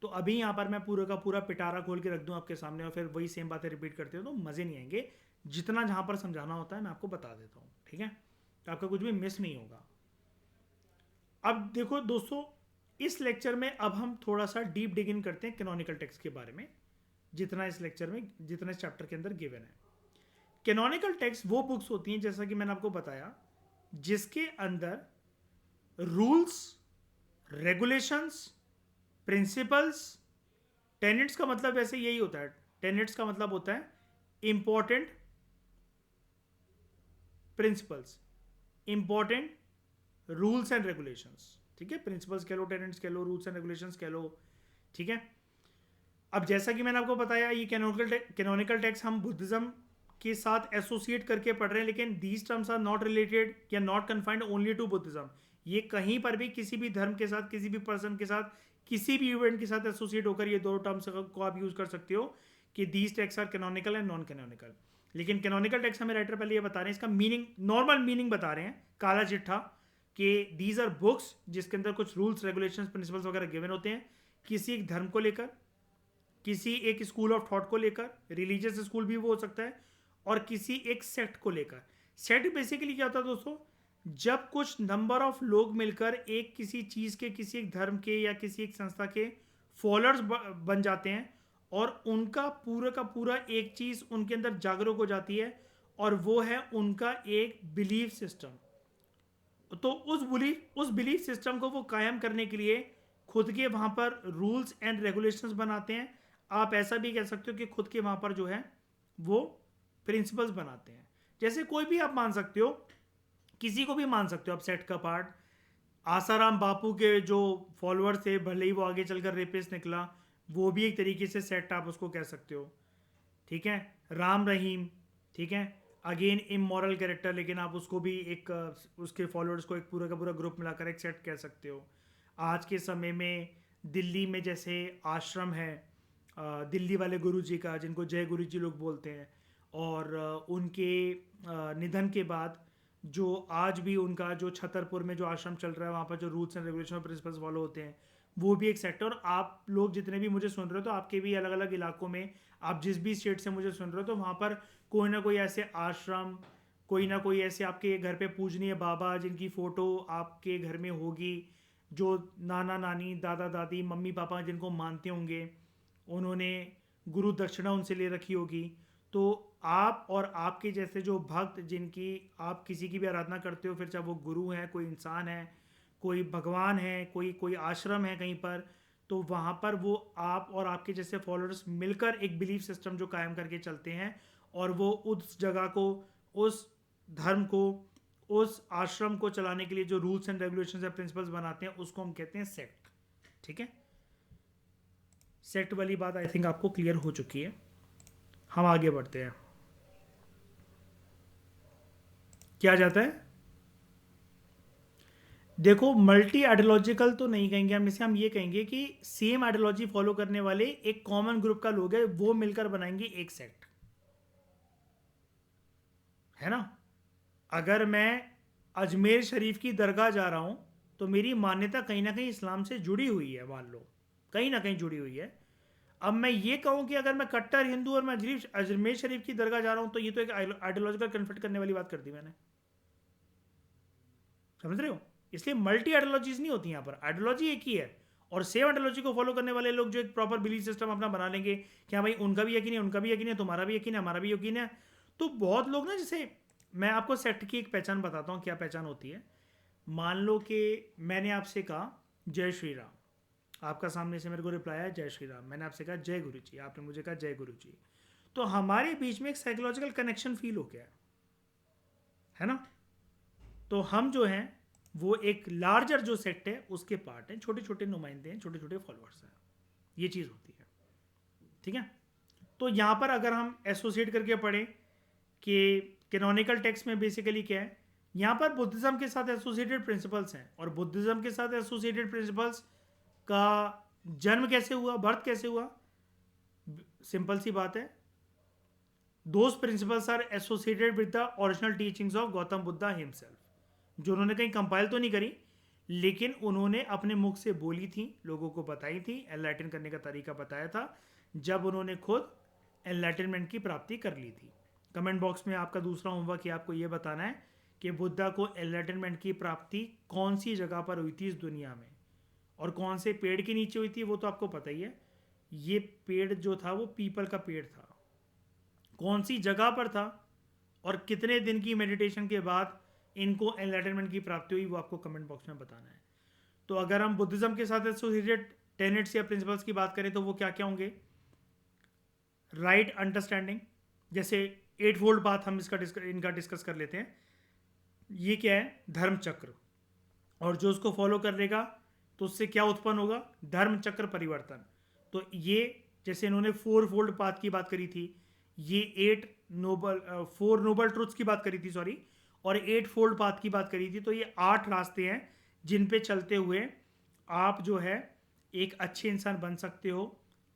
तो अभी यहाँ पर मैं पूरा का पूरा पिटारा खोल के रख दूँ आपके सामने और फिर वही सेम बातें रिपीट करते हो तो मज़े नहीं आएंगे। जितना जहाँ पर समझाना होता है मैं आपको बता देता हूँ, ठीक है, तो आपका कुछ भी मिस नहीं होगा। अब देखो दोस्तों, इस लेक्चर में अब हम थोड़ा सा डीप डिग इन करते हैं कैनोनिकल टेक्स्ट के बारे में, जितना इस लेक्चर में, जितना इस चैप्टर के अंदर गिवन है। कैनोनिकल टेक्स्ट वो बुक्स होती हैं, जैसा कि मैंने आपको बताया, जिसके अंदर रूल्स, रेगुलेशंस, प्रिंसिपल्स, टेनेट्स का मतलब वैसे यही होता है, टेनेट्स का मतलब होता है important principles, important rules and regulations, ठीक है, प्रिंसिपल्स कह लो, टेनेट्स कह लो, रूल्स एंड रेगुलेशंस कह लो, ठीक है। अब जैसा कि मैंने आपको बताया, ये कैनोनिकल टेक्स्ट हम बुद्धिज्म के साथ एसोसिएट करके पढ़ रहे हैं, लेकिन these terms are not related या not confined only to Buddhism. ये कहीं पर भी किसी भी धर्म के साथ, किसी भी पर्सन के साथ, किसी भी इवेंट के साथ एसोसिएट होकर ये दो टर्म्स को आप यूज कर सकते हो कि these texts are canonical and non canonical. लेकिन कैनोनिकल टेक्स्ट हमें राइटर पहले ये बता रहे हैं, इसका मीनिंग, नॉर्मल मीनिंग बता रहे हैं, काला चिट्ठा, कि दीज आर बुक्स जिसके अंदर कुछ रूल्स, रेगुलेशंस, प्रिंसिपल्स वगैरह गिवन होते हैं किसी एक धर्म को लेकर, किसी एक स्कूल ऑफ थॉट को लेकर, रिलीजियस स्कूल भी वो हो सकता है, और किसी एक सेक्ट को लेकर। सेक्ट बेसिकली क्या होता है दोस्तों, जब कुछ नंबर ऑफ लोग मिलकर एक किसी चीज के, किसी एक धर्म के या किसी एक संस्था के फॉलोअर्स बन जाते हैं, और उनका पूरा का पूरा एक चीज उनके अंदर जागरूक हो जाती है, और वो है उनका एक बिलीफ सिस्टम। तो उस बिलीफ सिस्टम को वो कायम करने के लिए खुद के वहां पर रूल्स एंड रेगुलेशंस बनाते हैं। आप ऐसा भी कह सकते हो कि खुद के वहां पर जो है वो प्रिंसिपल्स बनाते हैं। जैसे कोई भी आप मान सकते हो, किसी को भी मान सकते हो आप सेट का पार्ट। आसाराम बापू के जो फॉलोअर्स थे, भले ही वो आगे चलकर रेपिस्ट निकला, वो भी एक तरीके से सेट आप उसको कह सकते हो, ठीक है। राम रहीम, ठीक है, अगेन इमोरल कैरेक्टर, लेकिन आप उसको भी एक उसके फॉलोअर्स को एक पूरा का पूरा ग्रुप मिलाकर एक सेट कह सकते हो। आज के समय में दिल्ली में जैसे आश्रम है दिल्ली वाले गुरु जी का, जिनको जय गुरु जी लोग बोलते हैं, और उनके निधन के बाद जो आज भी उनका जो छतरपुर में जो आश्रम चल रहा है, वहाँ पर जो रूल्स एंड रेगुलेशन और प्रिंसिपल्स फॉलो होते हैं, वो भी एक सेक्टर। और आप लोग जितने भी मुझे सुन रहे हो, तो आपके भी अलग अलग इलाकों में, आप जिस भी स्टेट से मुझे सुन रहे हो, तो वहाँ पर कोई ना कोई ऐसे आश्रम, कोई ना कोई ऐसे आपके घर पे पूजनीय बाबा जिनकी फ़ोटो आपके घर में होगी, जो नाना नानी, दादा दादी, मम्मी पापा जिनको मानते होंगे, उन्होंने गुरु दक्षिणा उनसे ले रखी होगी। तो आप और आपके जैसे जो भक्त, जिनकी आप किसी की भी आराधना करते हो, फिर चाहे वो गुरु हैं, कोई इंसान है, कोई भगवान है, कोई कोई आश्रम है कहीं पर, तो वहाँ पर वो आप और आपके जैसे फॉलोअर्स मिलकर एक बिलीफ सिस्टम जो कायम करके चलते हैं, और वो उस जगह को, उस धर्म को, उस आश्रम को चलाने के लिए जो रूल्स एंड रेगुलेशंस या प्रिंसिपल्स बनाते हैं, उसको हम कहते हैं सेक्ट, ठीक है। सेक्ट वाली बात आई थिंक आपको क्लियर हो चुकी है। हम आगे बढ़ते हैं। क्या जाता है, देखो, मल्टी आइडियोलॉजिकल तो नहीं कहेंगे हम इसे, हम ये कहेंगे कि सेम आइडियोलॉजी फॉलो करने वाले एक कॉमन ग्रुप का लोग है, वो मिलकर बनाएंगे एक सेक्ट, है ना। अगर मैं अजमेर शरीफ की दरगाह जा रहा हूं, तो मेरी मान्यता कहीं ना कहीं इस्लाम से जुड़ी हुई है, मान लो कहीं ना कहीं जुड़ी हुई है। अब मैं ये कहूं कि अगर मैं कट्टर हिंदू और मैं अजमेर शरीफ की दरगाह जा रहा हूं, तो ये तो एक आइडियोलॉजिकल कन्फ्लिक्ट करने वाली बात कर दी मैंने, समझ रहे हो। इसलिए मल्टी आइडियोलॉजीज नहीं होती यहाँ पर, आइडियोलॉजी एक ही है, और सेम आइडियोलॉजी को फॉलो करने वाले लोग जो एक प्रॉपर बिलीफ सिस्टम अपना बना लेंगे कि हाँ भाई, उनका भी यकीन है, उनका भी यकीन है, तुम्हारा भी यकीन है, हमारा भी यकीन है। तो बहुत लोग ना, जैसे मैं आपको सेक्ट की एक पहचान बताता हूँ, क्या पहचान होती है। मान लो कि मैंने आपसे कहा जय श्री राम, आपका सामने से मेरे को रिप्लाई आया जय श्री राम, मैंने आपसे कहा जय गुरु जी, आपने मुझे कहा जय गुरु जी, तो हमारे बीच में एक साइकोलॉजिकल कनेक्शन फील हो गया है ना। तो हम जो हैं वो एक लार्जर जो सेक्ट है उसके पार्ट हैं, छोटे छोटे नुमाइंदे हैं, छोटे छोटे फॉलोअर्स हैं, ये चीज़ होती है, ठीक है। तो यहाँ पर अगर हम एसोसिएट करके पढ़ें कि कैनोनिकल टेक्स्ट में बेसिकली क्या है, यहाँ पर बुद्धिज्म के साथ एसोसिएटेड प्रिंसिपल्स हैं, और बुद्धिज्म के साथ एसोसिएटेड प्रिंसिपल्स का जन्म कैसे हुआ, बर्थ कैसे हुआ, सिंपल सी बात है, those principles are associated with the original teachings of Gautam Buddha himself, जो उन्होंने कहीं कंपाइल तो नहीं करी, लेकिन उन्होंने अपने मुख से बोली थी, लोगों को बताई थी, एनलाइटन करने का तरीका बताया था, जब उन्होंने खुद एनलाइटनमेंट की प्राप्ति कर ली थी। कमेंट बॉक्स में आपका दूसरा होमवर्क है, आपको यह बताना है कि बुद्धा को एनलाइटनमेंट की प्राप्ति कौन सी जगह पर हुई थी इस दुनिया में, और कौन से पेड़ के नीचे हुई थी, वो तो आपको पता ही है। ये पेड़ जो था वो पीपल का पेड़ था, कौन सी जगह पर था, और कितने दिन की मेडिटेशन के बाद इनको एनलाइटनमेंट की प्राप्ति हुई, वो आपको कमेंट बॉक्स में बताना है। तो अगर हम बुद्धिज्म के साथ एसोसिएटेड टेनेट्स या प्रिंसिपल्स की बात करें तो वो क्या क्या होंगे? राइट अंडरस्टैंडिंग, जैसे एट फोल्ड पाथ हम इनका डिस्कस कर लेते हैं। ये क्या है? धर्म चक्र, और जो उसको फॉलो कर लेगा तो उससे क्या उत्पन्न होगा? धर्म चक्र परिवर्तन। तो ये जैसे इन्होंने फोर फोल्ड पाथ की बात करी थी, ये फोर नोबल ट्रुथ्स की बात करी थी, सॉरी, और एट फोल्ड पाथ की बात करी थी। तो ये 8 रास्ते हैं जिन पे चलते हुए आप जो है एक अच्छे इंसान बन सकते हो।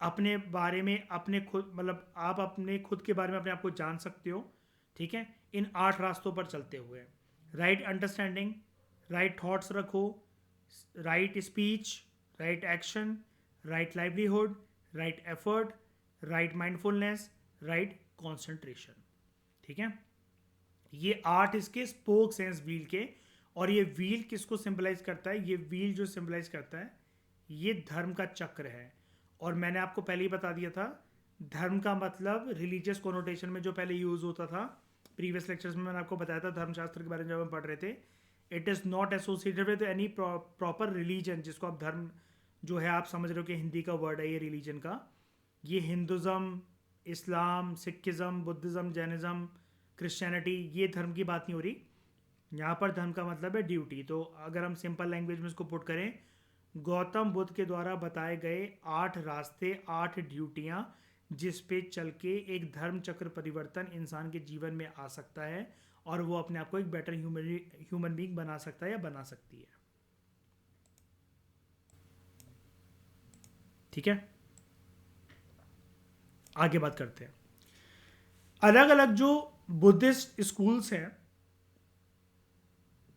अपने बारे में, अपने खुद, मतलब आप अपने खुद के बारे में अपने आप को जान सकते हो, ठीक है, इन 8 रास्तों पर चलते हुए। राइट अंडरस्टैंडिंग, राइट थॉट्स रखो, right speech, right action, right livelihood, right effort, right mindfulness, right concentration, ठीक है। ये 8 इसके स्पोक्स हैं इस व्हील के। और ये व्हील किसको सिंबलाइज करता है? ये व्हील जो सिंबलाइज करता है ये धर्म का चक्र है। और मैंने आपको पहले ही बता दिया था, धर्म का मतलब रिलीजियस कोनोटेशन में जो पहले यूज होता था, प्रीवियस लेक्चर्स में मैंने आपको बताया था धर्मशास्त्र के बारे में जब हम पढ़ रहे थे, it is not associated with any proper religion, जिसको आप धर्म जो है आप समझ रहे हो कि हिंदी का वर्ड है ये रिलीजन का। ये हिंदुज़म, इस्लाम, सिखिज़म, बुद्धिज़्म, जैनिज़्म, क्रिश्चियनिटी, ये धर्म की बात नहीं हो रही यहाँ पर। धर्म का मतलब है ड्यूटी। तो अगर हम सिंपल लैंग्वेज में इसको पुट करें, गौतम बुद्ध के द्वारा बताए गए 8 रास्ते, 8 ड्यूटियाँ जिस पे चल के एक धर्म चक्र परिवर्तन इंसान के जीवन में आ सकता है और वो अपने आप को एक बेटर ह्यूमन बीइंग बना सकता है या बना सकती है, ठीक है। आगे बात करते हैं। अलग अलग जो बुद्धिस्ट स्कूल्स हैं,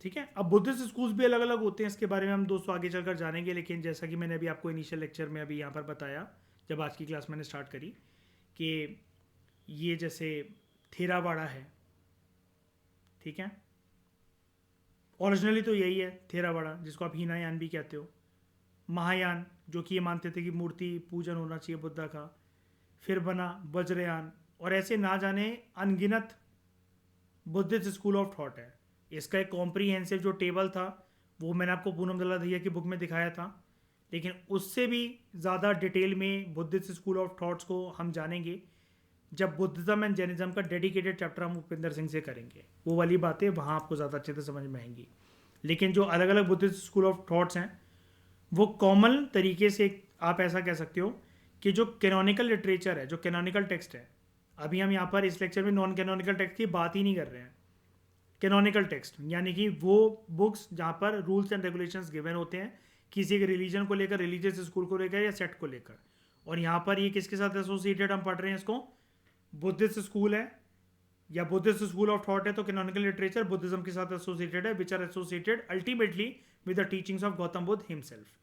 ठीक है, अब बुद्धिस्ट स्कूल्स भी अलग अलग होते हैं, इसके बारे में हम दोस्तों आगे चलकर जानेंगे। लेकिन जैसा कि मैंने अभी आपको इनिशियल लेक्चर में अभी यहाँ पर बताया, जब आज की क्लास मैंने स्टार्ट करी, कि ये जैसे थेरावाड़ा है, ठीक है, ओरिजिनली तो यही है थेरावाड़ा, जिसको आप हीनायान भी कहते हो। महायान, जो कि ये मानते थे कि मूर्ति पूजन होना चाहिए बुद्धा का। फिर बना वज्रयान, और ऐसे ना जाने अनगिनत बुद्धिस्ट स्कूल ऑफ थॉट है। इसका एक कॉम्प्रीहेंसिव जो टेबल था वो मैंने आपको पूनम दत्ता दहिया की बुक में दिखाया था, लेकिन उससे भी ज़्यादा डिटेल में बुद्धिस्ट स्कूल ऑफ थॉट्स को हम जानेंगे जब बुद्धिज्म एंड जैनिज्म का डेडिकेटेड चैप्टर हम उपेंद्र सिंह से करेंगे। वो वाली बातें वहाँ आपको ज़्यादा अच्छे से समझ में आएंगी। लेकिन जो अलग अलग बुद्धिस्ट स्कूल ऑफ थॉट्स हैं वो कॉमन तरीके से, आप ऐसा कह सकते हो कि जो कैनोनिकल लिटरेचर है, जो कैनोनिकल टेक्स्ट है, अभी हम यहाँ पर इस लेक्चर में नॉन कैनोनिकल टेक्स्ट की बात ही नहीं कर रहे हैं। कैनोनिकल टेक्स्ट यानी कि वो बुक्स जहाँ पर रूल्स एंड रेगुलेशंस गिवन होते हैं किसी एक रिलीजन को लेकर, रिलीजियस स्कूल को लेकर या सेट को लेकर। और यहाँ पर ये किसके साथ एसोसिएटेड हम पढ़ रहे हैं इसको? बुद्धिस्ट स्कूल है या बुद्धिस्ट स्कूल ऑफ थॉट है, तो कैनोनिकल लिटरेचर बुद्धिज्म के साथ एसोसिएटेड है, which are associated ultimately with the teachings of Gautam Buddha himself.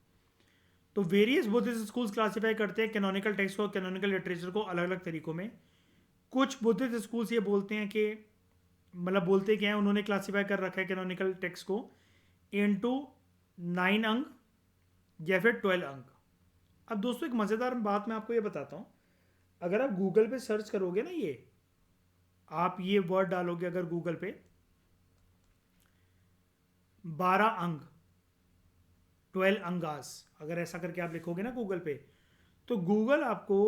तो वेरियस बुद्धिस्ट स्कूल्स क्लासीफाई करते हैं कैनोनिकल टेक्स्ट को, कैनोनिकल लिटरेचर को अलग अलग तरीकों में। कुछ बुद्धिस्ट स्कूल्स ये बोलते हैं कि, मतलब बोलते क्या है, उन्होंने क्लासीफाई कर रखा है कैनोनिकल टेक्स्ट को इनटू 9 अंग या फिर 12 अंग। अब दोस्तों एक मज़ेदार बात मैं आपको ये बताता हूँ, अगर आप गूगल पे सर्च करोगे ना, ये आप ये वर्ड डालोगे अगर गूगल पे 12 अंग, 12 अंगास, अगर ऐसा करके आप लिखोगे ना गूगल पे, तो गूगल आपको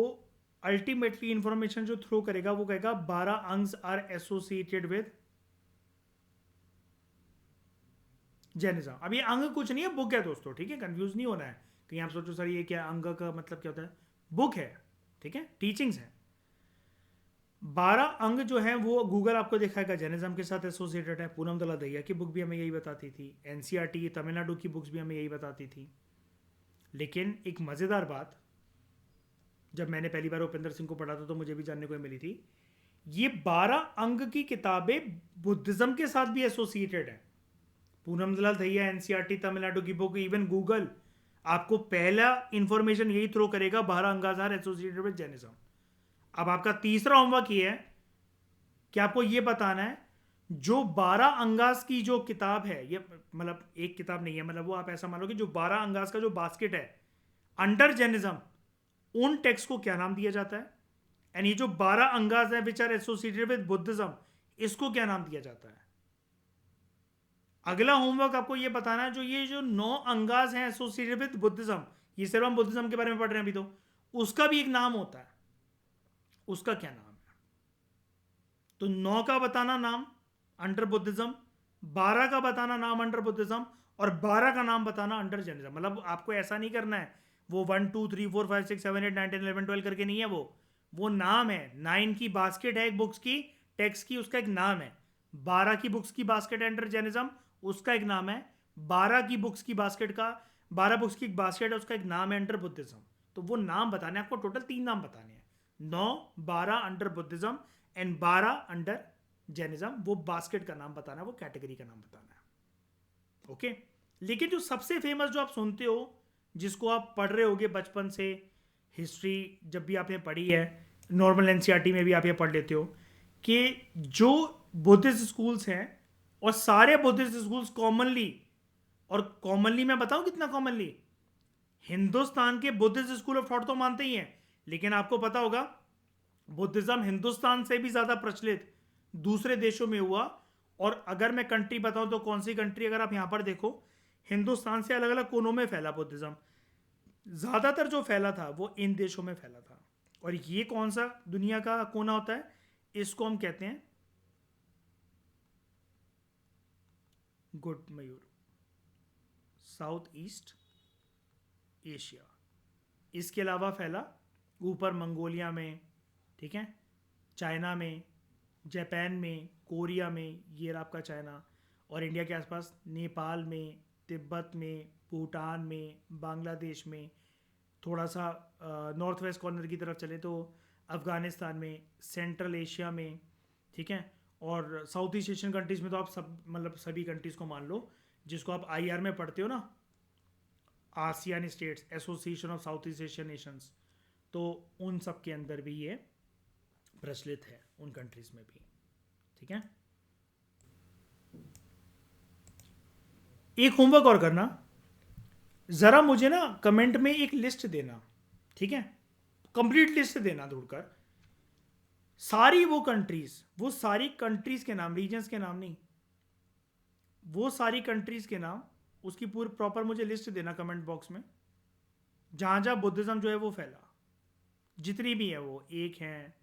अल्टीमेटली इंफॉर्मेशन जो थ्रो करेगा वो कहेगा 12 अंग्स आर एसोसिएटेड विद जैनिज्म। अब ये अंग कुछ नहीं है, बुक है दोस्तों, ठीक है, कंफ्यूज नहीं होना है कहीं आप सोचो सर ये क्या अंग का मतलब क्या होता है। बुक है, ठीक है, टीचिंग्स है। 12 अंग जो है वो गूगल आपको दिखाएगा जैनिज्म के साथ एसोसिएटेड है। पूनम दत्ता दहिया की बुक भी हमें यही बताती थी, एनसीईआरटी तमिलनाडु की बुक्स भी हमें यही बताती थी। लेकिन एक मज़ेदार बात, जब मैंने पहली बार उपेंद्र सिंह को पढ़ा था तो मुझे भी जानने को मिली थी, ये 12 अंग की किताबें बुद्धिज्म के साथ भी एसोसिएटेड है। पूनम दत्ता दहिया, एनसीईआरटी तमिलनाडु की बुक, इवन गूगल आपको पहला इंफॉर्मेशन यही थ्रो करेगा 12 Angas are associated with Jainism. अब आपका तीसरा होमवर्क ये है कि आपको ये बताना है जो 12 अंगास की जो किताब है, ये मतलब एक किताब नहीं है, मतलब वो आप ऐसा मान लो कि जो 12 अंगास का जो बास्केट है अंडर जैनिज्म, उन टेक्स्ट को क्या नाम दिया जाता है? एंड ये जो 12 अंगास है which are associated with Buddhism, इसको क्या नाम दिया जाता है? अगला होमवर्क आपको ये बताना है, ये जो 9 अंगास हैं एसोसिएटेड विद बुद्धिज्म, ये सिर्फ हम बुद्धिज्म के बारे में पढ़ रहे हैं अभी, तो उसका भी एक नाम होता है, उसका क्या नाम है? तो 9 का बताना नाम अंडर बुद्धिज्म, 12 का बताना नाम अंडर बुद्धिज्म, और 12 का नाम बताना अंडर जैनिज्म। मतलब आपको ऐसा नहीं करना है वो 1 2 3 4 5 6 7 8 9 10 11 12 करके नहीं है, वो नाम है। 9 की बास्केट है एक बुक्स की, टेक्स्ट की, उसका एक नाम है। 12 की बुक्स की बास्केट है अंडर जैनिज्म, उसका एक नाम है। 12 की बुक्स की बास्केट का 12 बुक्स की एक बास्केट है, उसका एक नाम है अंडर बुद्धिज्म। तो वो नाम बताने आपको, टोटल 3 नाम बताने हैं, 9 12 under Buddhism and 12 under Jainism. वो बास्केट का नाम बताना है, वो कैटेगरी का नाम बताना है। ओके। लेकिन जो सबसे फेमस जो आप सुनते हो, जिसको आप पढ़ रहे होगे बचपन से, हिस्ट्री जब भी आपने पढ़ी है, नॉर्मल एनसीईआरटी में भी आप ये पढ़ लेते हो, कि जो बुद्धिस्ट स्कूल्स हैं, और सारे बुद्धिस्ट स्कूल्स कॉमनली, और कॉमनली मैं बताऊं कितना कॉमनली, हिंदुस्तान के बुद्धिस्ट स्कूल ऑफ थॉट तो मानते ही हैं, लेकिन आपको पता होगा बुद्धिज्म हिंदुस्तान से भी ज्यादा प्रचलित दूसरे देशों में हुआ। और अगर मैं कंट्री बताऊं तो कौन सी कंट्री, अगर आप यहां पर देखो, हिंदुस्तान से अलग अलग कोनों में फैला बुद्धिज्म, ज्यादातर जो फैला था वो इन देशों में फैला था। और ये कौन सा दुनिया का कोना होता है? इसको हम कहते हैं गुड मयूर, साउथ ईस्ट एशिया। इसके अलावा फैला ऊपर मंगोलिया में, ठीक है, चाइना में, जापान में, कोरिया में, ये रहा आपका चाइना, और इंडिया के आसपास नेपाल में, तिब्बत में, भूटान में, बांग्लादेश में, थोड़ा सा नॉर्थ वेस्ट कॉर्नर की तरफ चले तो अफ़गानिस्तान में, सेंट्रल एशिया में, ठीक है, और साउथ ईस्ट एशियन कंट्रीज़ में तो आप सब, मतलब सभी कंट्रीज़ को मान लो, जिसको आप आईआर में पढ़ते हो ना, ASEAN states, association of south east Asian Nations, तो उन सब के अंदर भी ये प्रचलित है, उन कंट्रीज़ में भी, ठीक है। एक होमवर्क और करना, ज़रा मुझे ना कमेंट में एक लिस्ट देना, ठीक है, कंप्लीट लिस्ट देना ढूंढकर, सारी वो कंट्रीज, वो सारी कंट्रीज के नाम, रीजन्स के नाम नहीं, वो सारी कंट्रीज के नाम, उसकी पूरी प्रॉपर मुझे लिस्ट देना कमेंट बॉक्स में, जहां जहां बुद्धिज्म जो है वो फैला, जितनी भी है वो, 1 हैं,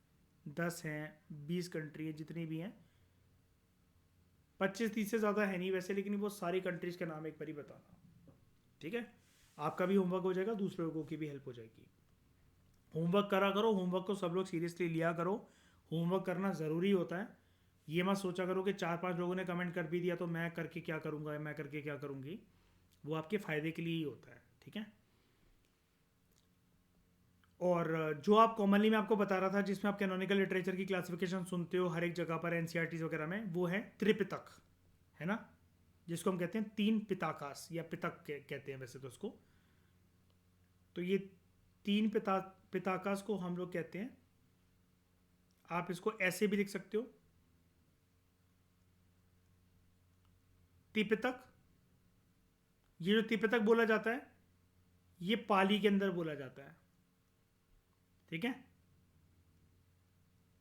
10 हैं, 20 कंट्री है, जितनी भी हैं, 25-30 से ज़्यादा है नहीं वैसे, लेकिन वो सारी कंट्रीज के नाम एक बार ही बताना, ठीक है। आपका भी होमवर्क हो जाएगा, दूसरे लोगों की भी हेल्प हो जाएगी। होमवर्क करा करो, होमवर्क को सब लोग सीरियसली लिया करो, होमवर्क करना ज़रूरी होता है। ये मत सोचा करो कि 4-5 लोगों ने कमेंट कर भी दिया तो मैं करके क्या करूँगा, मैं करके क्या करूँगी, वो आपके फ़ायदे के लिए ही होता है, ठीक है। और जो आप कॉमनली मैं आपको बता रहा था, जिसमें आप कैनोनिकल लिटरेचर की क्लासिफिकेशन सुनते हो हर एक जगह पर एनसीईआरटीज़ वगैरह में, वो है त्रिपिटक, है ना, जिसको हम कहते हैं 3 पिताकास, या पितक कहते हैं वैसे तो उसको। तो ये 3 पिताकास को हम लोग कहते हैं, आप इसको ऐसे भी लिख सकते हो, तिपितक। ये जो तिपितक बोला जाता है, ये पाली के अंदर बोला जाता है, ठीक है।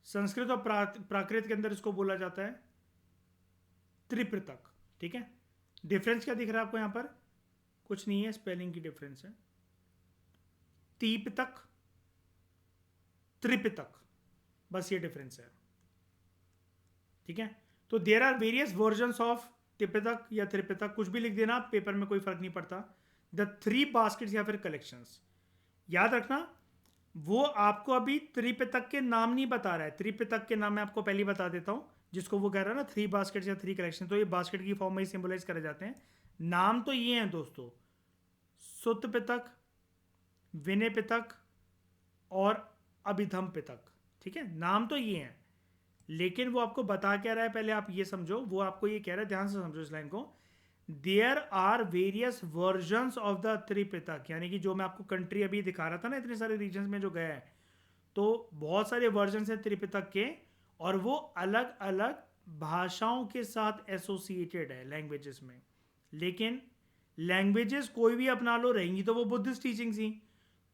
संस्कृत और प्राकृत के अंदर इसको बोला जाता है त्रिपितक, ठीक है। डिफरेंस क्या दिख रहा है आपको यहां पर? कुछ नहीं है, स्पेलिंग की डिफरेंस है। तीपितक, त्रिपितक, बस ये डिफरेंस है, ठीक है। तो there are various versions of Tipitaka या त्रिपितक, कुछ भी लिख देना पेपर में, कोई फर्क नहीं पड़ता। द 3 बास्केट्स या फिर कलेक्शंस, याद रखना, वो आपको अभी त्रिपितक के नाम नहीं बता रहा है। त्रिपितक के नाम मैं आपको पहले बता देता हूं, जिसको वो कह रहा है ना 3 बास्केट्स या 3 कलेक्शन, तो ये बास्केट की फॉर्म में ही सिंबलाइज करे जाते हैं। नाम तो ये हैं दोस्तों, सुत पितक, विनय पितक और अभिधम पितक, ठीक है। नाम तो ये हैं, लेकिन वो आपको बता क्या रहा है, पहले आप ये समझो, वो आपको ये कह रहा है, ध्यान से समझो इस लाइन को, there are various versions of the Tripitaka, यानी कि जो मैं आपको कंट्री अभी दिखा रहा था ना, इतने सारे रीजन में जो गया है, तो बहुत सारे वर्जन्स हैं त्रिपितक के, और वो अलग अलग भाषाओं के साथ एसोसिएटेड है लैंग्वेजेस में। लेकिन लैंग्वेजेस कोई भी अपना लो, रहेंगी तो वो बुद्धिस्ट टीचिंग्स ही।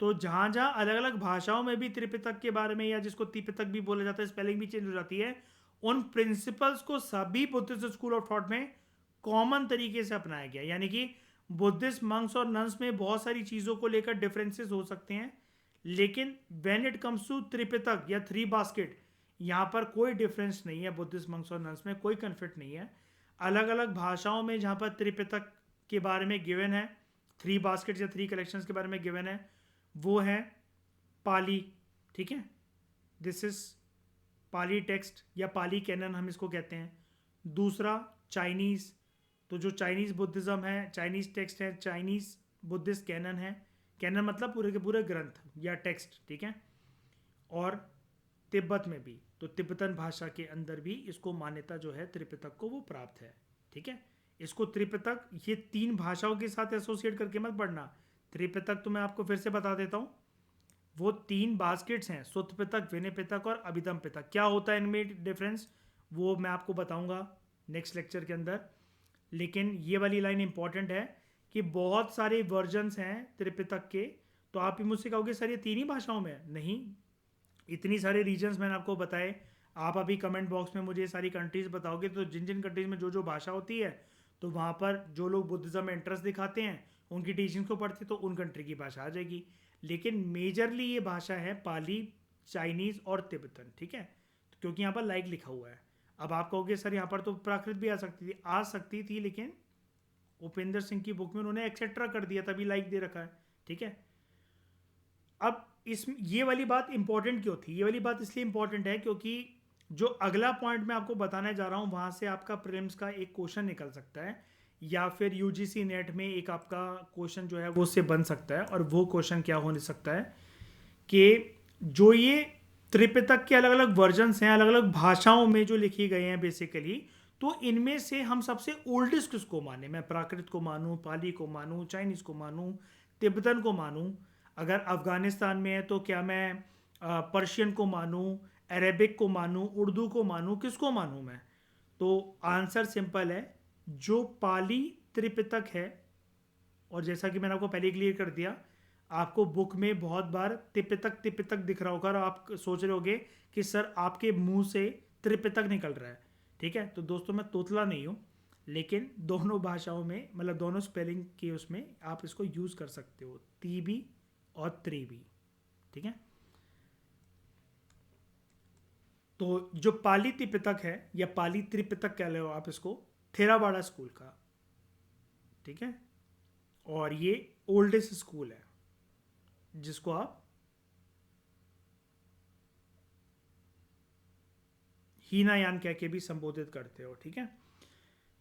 तो जहाँ जहाँ अलग अलग भाषाओं में भी त्रिपितक के बारे में, या जिसको तिपितक भी बोला जाता है, स्पेलिंग भी चेंज हो जाती है, उन प्रिंसिपल्स को सभी बुद्धिस्ट स्कूल ऑफ थॉट में कॉमन तरीके से अपनाया गया। यानी कि बुद्धिस्ट मंक्स और नन्स में बहुत सारी चीज़ों को लेकर डिफरेंसेस हो सकते हैं, लेकिन when it comes to Tripitaka या थ्री बास्केट, यहाँ पर कोई डिफरेंस नहीं है। बुद्धिस्ट मंक्स और नन्स में कोई कन्फ्लिक्ट नहीं है। अलग अलग भाषाओं में जहाँ पर त्रिपिटक के बारे में गिवन है, थ्री बास्केट या थ्री कलेक्शंस के बारे में गिवन है, वो है पाली, ठीक है, दिस इज पाली टेक्स्ट या पाली कैनन हम इसको कहते हैं। दूसरा चाइनीज़, तो जो चाइनीज़ बुद्धिज़्म है, चाइनीज़ टेक्स्ट है, चाइनीज़ बुद्धिस्ट कैनन है। कैनन मतलब पूरे के पूरे ग्रंथ या टेक्स्ट, ठीक है। और तिब्बत में भी, तो तिब्बतन भाषा के अंदर भी इसको मान्यता जो है त्रिपिटक को वो प्राप्त है, ठीक है। इसको त्रिपिटक ये तीन भाषाओं के साथ एसोसिएट करके मत पढ़ना। त्रिपिटक तो मैं आपको फिर से बता देता हूँ, वो तीन बास्केट्स हैं, सुत्त पिटक, विनय पिटक और अभिधम पिटक। क्या होता है इनमें डिफरेंस वो मैं आपको बताऊंगा नेक्स्ट लेक्चर के अंदर। लेकिन ये वाली लाइन इंपॉर्टेंट है कि बहुत सारे वर्जन्स हैं त्रिपिटक के। तो आप ही मुझसे कहोगे सर ये तीन ही भाषाओं में है? नहीं, इतनी सारे रीजन्स मैंने आपको बताए। आप अभी कमेंट बॉक्स में मुझे ये सारी कंट्रीज़ बताओगे, तो जिन जिन कंट्रीज़ में जो जो भाषा होती है, तो वहाँ पर जो लोग बुद्धिज़्म में इंटरेस्ट दिखाते हैं, उनकी टीचिंग्स को पढ़ते तो उन कंट्री की भाषा आ जाएगी। लेकिन मेजरली ये भाषा है पाली, चाइनीज़ और तिब्बतन, ठीक है। तो क्योंकि यहाँ पर लाइक लिखा हुआ है। अब आप कहोगे सर यहाँ पर तो प्राकृत भी आ सकती थी, लेकिन उपेंद्र सिंह की बुक में उन्होंने एक्सेट्रा कर दिया, तभी लाइक दे रखा है, ठीक है। अब इस ये वाली बात इंपॉर्टेंट क्यों थी? ये वाली बात इसलिए इंपॉर्टेंट है क्योंकि जो अगला पॉइंट मैं आपको बताने जा रहा हूँ, वहाँ से आपका प्रीलिम्स का एक क्वेश्चन निकल सकता है, या फिर यूजीसी नेट में एक आपका क्वेश्चन जो है वो उससे बन सकता है। और वो क्वेश्चन क्या हो सकता है कि जो ये त्रिपिटक के अलग अलग वर्जन्स हैं, अलग अलग भाषाओं में जो लिखे गए हैं बेसिकली, तो इनमें से हम सबसे ओल्डेस्ट किसको माने? मैं प्राकृत को मानूं, पाली को मानूं, चाइनीज़ को मानूं, तिब्बतन को मानूं? अगर अफगानिस्तान में है तो क्या मैं पर्शियन को मानूं, अरेबिक को मानूं, उर्दू को मानूं, किसको मानूं मैं? तो आंसर सिंपल है, जो पाली त्रिपिटक है, और जैसा कि मैंने आपको पहले क्लियर कर दिया, आपको बुक में बहुत बार तिपितक तिपितक दिख रहा होगा और आप सोच रहे होगे कि सर आपके मुंह से त्रिपितक निकल रहा है, ठीक है। तो दोस्तों मैं तोतला नहीं हूँ, लेकिन दोनों भाषाओं में, मतलब दोनों स्पेलिंग के उसमें आप इसको यूज़ कर सकते हो, ती भी और त्रि भी, ठीक है। तो जो पाली तिपितक है या पाली त्रिपितक कह रहे हो आप इसको, थेरावाड़ा स्कूल का, ठीक है। और ये ओल्डेस्ट स्कूल है जिसको आप हीनायान कह के भी संबोधित करते हो, ठीक है।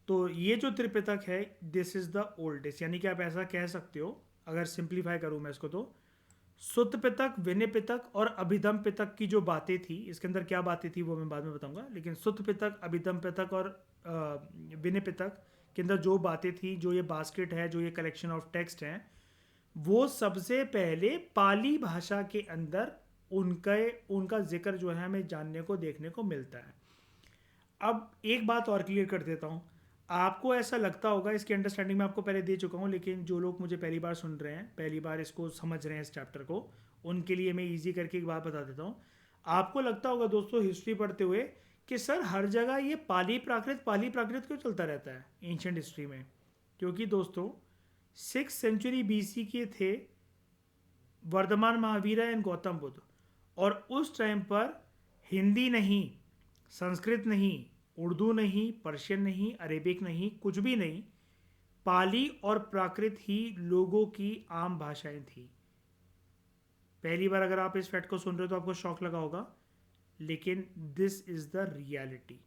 तो ये जो त्रिपिटक है, दिस इज द ओल्डेस्ट, यानी कि आप ऐसा कह सकते हो, अगर सिंप्लीफाई करूं मैं इसको, तो सुत्त पिटक, विनय पिटक और अभिधम पिटक की जो बातें थी, इसके अंदर क्या बातें थी वो मैं बाद में बताऊंगा, लेकिन सुत्त पिटक, अभिधम पिटक और विनय पिटक के अंदर जो बातें थी, जो ये बास्केट है, जो ये कलेक्शन ऑफ टेक्स्ट हैं, वो सबसे पहले पाली भाषा के अंदर उनका जिक्र जो है हमें जानने को देखने को मिलता है। अब एक बात और क्लियर कर देता हूँ, आपको ऐसा लगता होगा, इसकी अंडरस्टैंडिंग मैं आपको पहले दे चुका हूँ, लेकिन जो लोग मुझे पहली बार सुन रहे हैं, पहली बार इसको समझ रहे हैं इस चैप्टर को, उनके लिए मैं ईजी करके एक बात बता देता हूँ। आपको लगता होगा दोस्तों हिस्ट्री पढ़ते हुए कि सर हर जगह ये पाली प्राकृत क्यों चलता रहता है एंशिएंट हिस्ट्री में? क्योंकि दोस्तों 6th सेंचुरी BC के थे वर्धमान महावीरा एंड गौतम बुद्ध, और उस टाइम पर हिंदी नहीं, संस्कृत नहीं, उर्दू नहीं, पर्शियन नहीं, अरेबिक नहीं, कुछ भी नहीं, पाली और प्राकृत ही लोगों की आम भाषाएं थी। पहली बार अगर आप इस फैक्ट को सुन रहे हो तो आपको शॉक लगा होगा, लेकिन दिस इज द रियलिटी,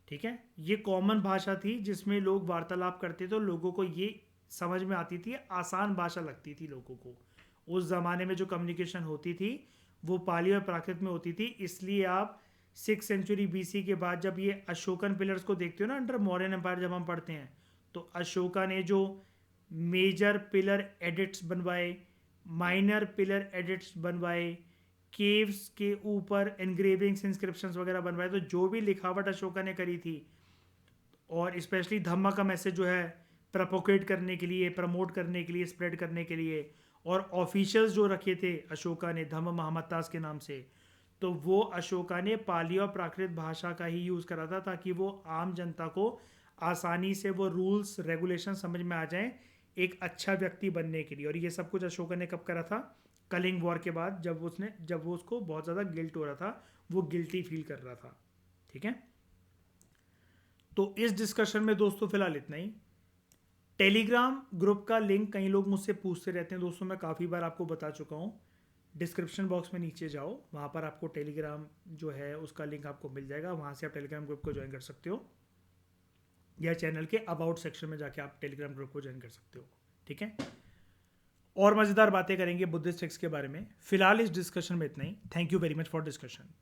ठीक है। ये कॉमन भाषा थी जिसमें लोग वार्तालाप करते थे, लोगों को ये समझ में आती थी, आसान भाषा लगती थी लोगों को। उस ज़माने में जो कम्युनिकेशन होती थी वो पाली और प्राकृत में होती थी। इसलिए आप 6th सेंचुरी BC के बाद जब ये अशोकन पिलर्स को देखते हो ना, अंडर मौर्यन एम्पायर जब हम पढ़ते हैं, तो अशोका ने जो मेजर पिलर एडिट्स बनवाए, माइनर पिलर एडिट्स बनवाए, केव्स के ऊपर एनग्रेविंग्स, इंस्क्रिप्शंस वगैरह बनवाए, तो जो भी लिखावट अशोका ने करी थी, और स्पेशली धम्मा का मैसेज जो है प्रपोकेट करने के लिए, प्रमोट करने के लिए, स्प्रेड करने के लिए, और ऑफिशियल्स जो रखे थे अशोका ने धम्म महामत्तास के नाम से, तो वो अशोका ने पाली और प्राकृत भाषा का ही यूज़ करा था ताकि वो आम जनता को आसानी से वो रूल्स रेगुलेशन समझ में आ जाएं एक अच्छा व्यक्ति बनने के लिए। और ये सब कुछ अशोका ने कब करा था? कलिंग वॉर के बाद, जब वो उसको बहुत ज़्यादा गिल्ट हो रहा था, वो गिल्टी फील कर रहा था। ठीक है, तो इस डिस्कशन में दोस्तों फिलहाल इतना ही। टेलीग्राम ग्रुप का लिंक कई लोग मुझसे पूछते रहते हैं दोस्तों, मैं काफ़ी बार आपको बता चुका हूँ। डिस्क्रिप्शन बॉक्स में नीचे जाओ, वहाँ पर आपको टेलीग्राम जो है उसका लिंक आपको मिल जाएगा, वहाँ से आप टेलीग्राम ग्रुप को ज्वाइन कर सकते हो, या चैनल के अबाउट सेक्शन में जाके आप टेलीग्राम ग्रुप को ज्वाइन कर सकते हो। ठीक है, और मज़ेदार बातें करेंगे बुद्धिस्ट टेक्स्ट के बारे में। फिलहाल इस डिस्कशन में इतना ही। Thank you very much for discussion.